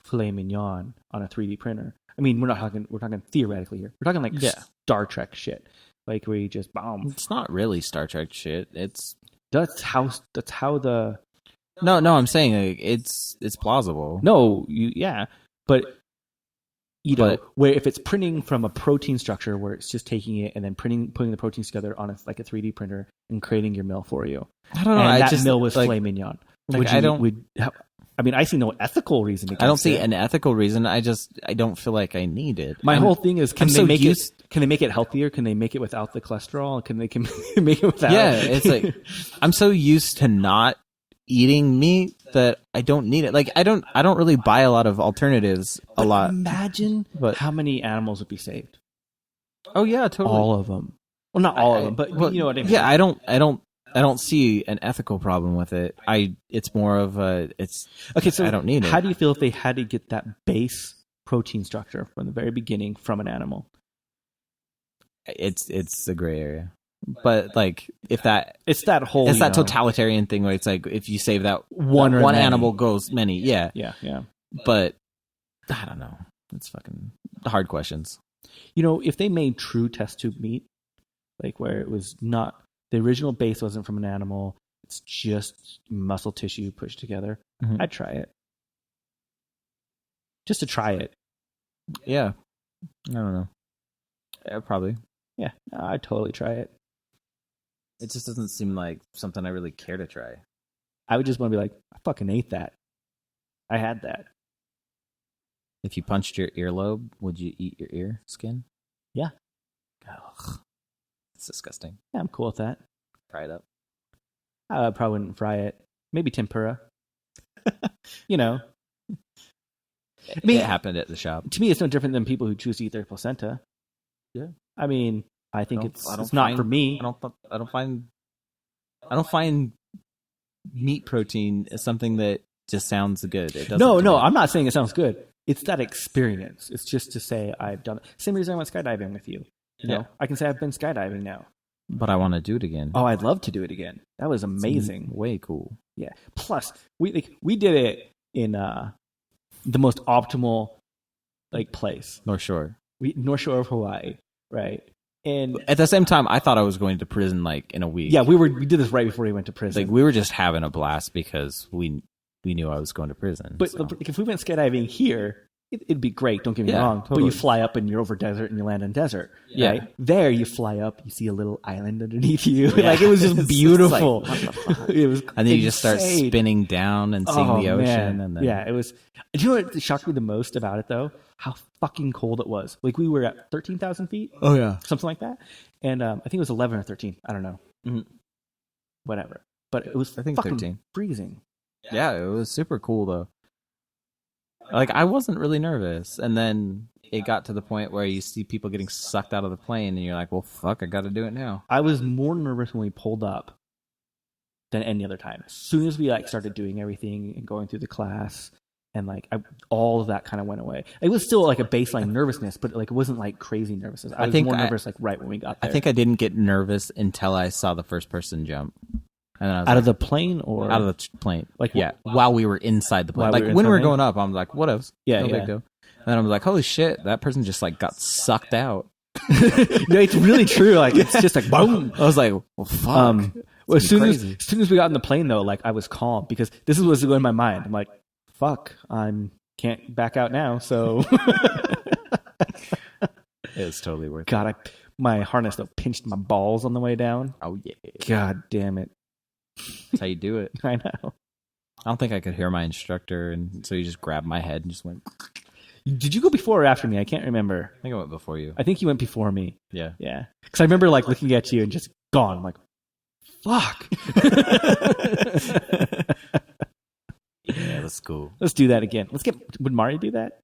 Speaker 2: filet mignon on a 3D printer. I mean, we're talking theoretically here. We're talking like Star Trek shit. Like where you just bomb.
Speaker 1: It's not really Star Trek shit.
Speaker 2: That's how the...
Speaker 1: No, I'm saying it's plausible.
Speaker 2: No, but where if it's printing from a protein structure, where it's just taking it and then putting the proteins together on a 3D printer and creating your meal for you.
Speaker 1: I don't know.
Speaker 2: And
Speaker 1: I
Speaker 2: that
Speaker 1: just
Speaker 2: meal was
Speaker 1: like,
Speaker 2: filet mignon.
Speaker 1: Like,
Speaker 2: I mean, I see no ethical reason against
Speaker 1: I don't see
Speaker 2: it.
Speaker 1: an ethical reason. I don't feel like I need it.
Speaker 2: My whole thing is, can
Speaker 1: I'm
Speaker 2: they
Speaker 1: so
Speaker 2: make
Speaker 1: used-
Speaker 2: it? Can they make it healthier? Can they make it without the cholesterol? Can they make it without?
Speaker 1: Yeah, it's like I'm so used to not eating meat that I don't need it. Like I don't really buy a lot of alternatives a lot.
Speaker 2: Imagine
Speaker 1: But-
Speaker 2: how many animals would be saved.
Speaker 1: Oh yeah, totally.
Speaker 2: All of them. Well, not all of them, but you know what I mean.
Speaker 1: Yeah, I don't see an ethical problem with it. It's more of it's
Speaker 2: Okay, so
Speaker 1: I don't need it.
Speaker 2: How do you feel if they had to get that base protein structure from the very beginning from an animal?
Speaker 1: It's a gray area. But like if that
Speaker 2: It's that whole.
Speaker 1: it's
Speaker 2: you
Speaker 1: that
Speaker 2: know,
Speaker 1: totalitarian thing where it's like if you save that
Speaker 2: One or
Speaker 1: one
Speaker 2: many.
Speaker 1: animal goes many. Yeah.
Speaker 2: Yeah.
Speaker 1: But I don't know. It's fucking hard questions.
Speaker 2: You know, if they made true test tube meat, like where it was not the original base wasn't from an animal, it's just muscle tissue pushed together,
Speaker 1: Mhm.
Speaker 2: I'd try it. Just to try it.
Speaker 1: Yeah. I don't know. Yeah, probably.
Speaker 2: Yeah, I'd totally try it.
Speaker 1: It just doesn't seem like something I really care to try.
Speaker 2: I would just want to be like, I fucking ate that. I had that.
Speaker 1: If you punched your earlobe, would you eat your ear skin?
Speaker 2: Yeah.
Speaker 1: Ugh. It's disgusting.
Speaker 2: Yeah, I'm cool with that.
Speaker 1: Fry it up.
Speaker 2: I probably wouldn't fry it. Maybe tempura. You know. I mean,
Speaker 1: It happened at the shop.
Speaker 2: to me, it's no different than people who choose to eat their placenta.
Speaker 1: Yeah.
Speaker 2: I mean, I think
Speaker 1: I
Speaker 2: it's
Speaker 1: don't
Speaker 2: not
Speaker 1: find-
Speaker 2: for me.
Speaker 1: I don't find meat protein as something that just sounds good. It doesn't.
Speaker 2: No,
Speaker 1: to
Speaker 2: no,
Speaker 1: me.
Speaker 2: I'm not saying it sounds good. It's that experience. It's just to say I've done it. Same reason I went skydiving with you. You know,
Speaker 1: Yeah.
Speaker 2: I can say I've been skydiving now.
Speaker 1: But I want to do it again.
Speaker 2: Oh, I'd love to do it again. That was
Speaker 1: It's
Speaker 2: amazing.
Speaker 1: way cool.
Speaker 2: Yeah. Plus, we did it in the most optimal place.
Speaker 1: North Shore.
Speaker 2: North Shore of Hawaii, right? And
Speaker 1: At the same time, I thought I was going to prison in a week.
Speaker 2: yeah, we did this right before we went to prison.
Speaker 1: we were just having a blast because we knew I was going to prison.
Speaker 2: But
Speaker 1: so.
Speaker 2: if we went skydiving here, it'd be great. Don't get me
Speaker 1: Yeah,
Speaker 2: wrong. But
Speaker 1: totally.
Speaker 2: you fly up and you're over desert and you land in desert.
Speaker 1: Yeah.
Speaker 2: Right? There you fly up, you see a little island underneath you.
Speaker 1: Yeah.
Speaker 2: Like it was just
Speaker 1: It's
Speaker 2: beautiful.
Speaker 1: like, what the fuck?
Speaker 2: It was
Speaker 1: And then you just start
Speaker 2: insane.
Speaker 1: spinning down and seeing the ocean.
Speaker 2: Man.
Speaker 1: And then
Speaker 2: Yeah, it was. Do you know what shocked me the most about it though? How fucking cold it was. Like we were at 13,000 feet,
Speaker 1: Oh yeah.
Speaker 2: something like that, and I think it was 11 or 13. I don't know.
Speaker 1: Mhm.
Speaker 2: Whatever. But it was
Speaker 1: I think
Speaker 2: fucking
Speaker 1: 13.
Speaker 2: freezing.
Speaker 1: Yeah, it was super cool though. I wasn't really nervous, and then it got to the point where you see people getting sucked out of the plane, and you're like, "Well, fuck, I got to do it now."
Speaker 2: I was more nervous when we pulled up than any other time. As soon as we started doing everything and going through the class, and all of that kind of went away. It was still a baseline nervousness, but it wasn't crazy nervousness. I was
Speaker 1: think
Speaker 2: more
Speaker 1: I-
Speaker 2: nervous right when we got
Speaker 1: I
Speaker 2: there.
Speaker 1: think I didn't get nervous until I saw the first person jump, and then I was
Speaker 2: out
Speaker 1: like,
Speaker 2: of the plane or
Speaker 1: out of the plane.
Speaker 2: Like,
Speaker 1: yeah, while we were inside the plane.
Speaker 2: While we were
Speaker 1: When we were
Speaker 2: inside the
Speaker 1: going up, I'm like, "What else?
Speaker 2: Yeah,
Speaker 1: no
Speaker 2: yeah.
Speaker 1: big deal." And then I was like, "Holy shit, that person just got sucked out."
Speaker 2: no, it's really true. It's just boom.
Speaker 1: I was like, "Well, fuck."
Speaker 2: Well, as soon
Speaker 1: crazy.
Speaker 2: as we got in the plane though, I was calm because this is what's going in my mind. I'm like, fuck, can't back out now. So
Speaker 1: It's totally worth it.
Speaker 2: God, my harness though pinched my balls on the way down.
Speaker 1: Oh yeah,
Speaker 2: God damn it.
Speaker 1: that's how you do it.
Speaker 2: I know.
Speaker 1: I don't think I could hear my instructor, and so he just grabbed my head and just went.
Speaker 2: Did you go before or after me? I can't remember.
Speaker 1: I think I went before you.
Speaker 2: I think you went before me.
Speaker 1: Yeah.
Speaker 2: Yeah. Because I remember looking at you and just gone. I'm like, fuck.
Speaker 1: Yeah, that's cool.
Speaker 2: Let's do that again. Would Mari do that?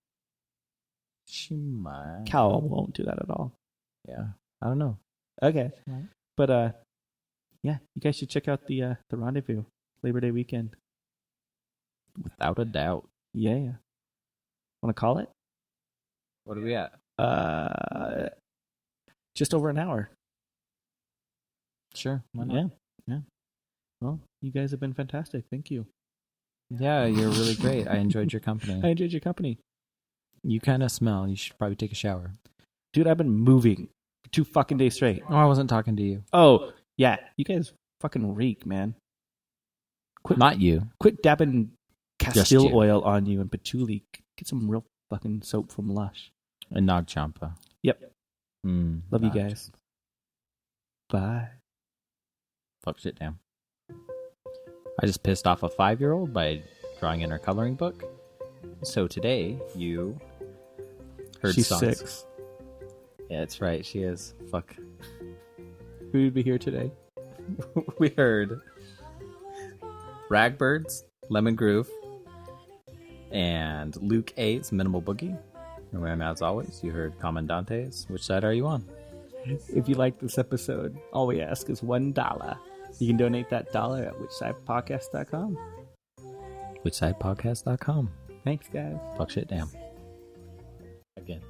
Speaker 1: She might.
Speaker 2: Cal won't do that at all.
Speaker 1: Yeah, I don't know.
Speaker 2: Okay.
Speaker 1: Right.
Speaker 2: But yeah, you guys should check out the Rendezvous Labor Day weekend.
Speaker 1: Without a doubt.
Speaker 2: Yeah. Want to call it?
Speaker 1: What are we at?
Speaker 2: Just over an hour.
Speaker 1: Sure. Why not?
Speaker 2: Yeah. Well, you guys have been fantastic. Thank you.
Speaker 1: Yeah, you're really great. I enjoyed your
Speaker 2: I
Speaker 1: company.
Speaker 2: enjoyed your company.
Speaker 1: You kind of smell. You should probably take a shower.
Speaker 2: Dude, I've been moving for 2 fucking days straight.
Speaker 1: Oh, I wasn't talking to you.
Speaker 2: Oh, yeah. You guys fucking reek, man.
Speaker 1: Not you.
Speaker 2: Quit dabbing
Speaker 1: Just
Speaker 2: Castile
Speaker 1: you.
Speaker 2: oil on you and patchouli. Get some real fucking soap from Lush.
Speaker 1: And Nag Champa.
Speaker 2: Yep.
Speaker 1: Mm,
Speaker 2: Love you
Speaker 1: Nag
Speaker 2: guys.
Speaker 1: Champa.
Speaker 2: Bye.
Speaker 1: Fuck shit down. I just pissed off a 5-year-old by drawing in her coloring book. So today you heard
Speaker 2: She's
Speaker 1: songs.
Speaker 2: 6.
Speaker 1: Yeah, that's right. She is. Fuck.
Speaker 2: Who would be here today?
Speaker 1: We heard Ragbirds, Lemon Groove, and Luke A's Minimal Boogie. And as always, you heard Commandante's Which Side Are You On?
Speaker 2: If you like this episode, all we ask is $1. You can donate that dollar at whichsidepodcast.com.
Speaker 1: Whichsidepodcast.com.
Speaker 2: Thanks, guys.
Speaker 1: Fuck shit, damn. Again.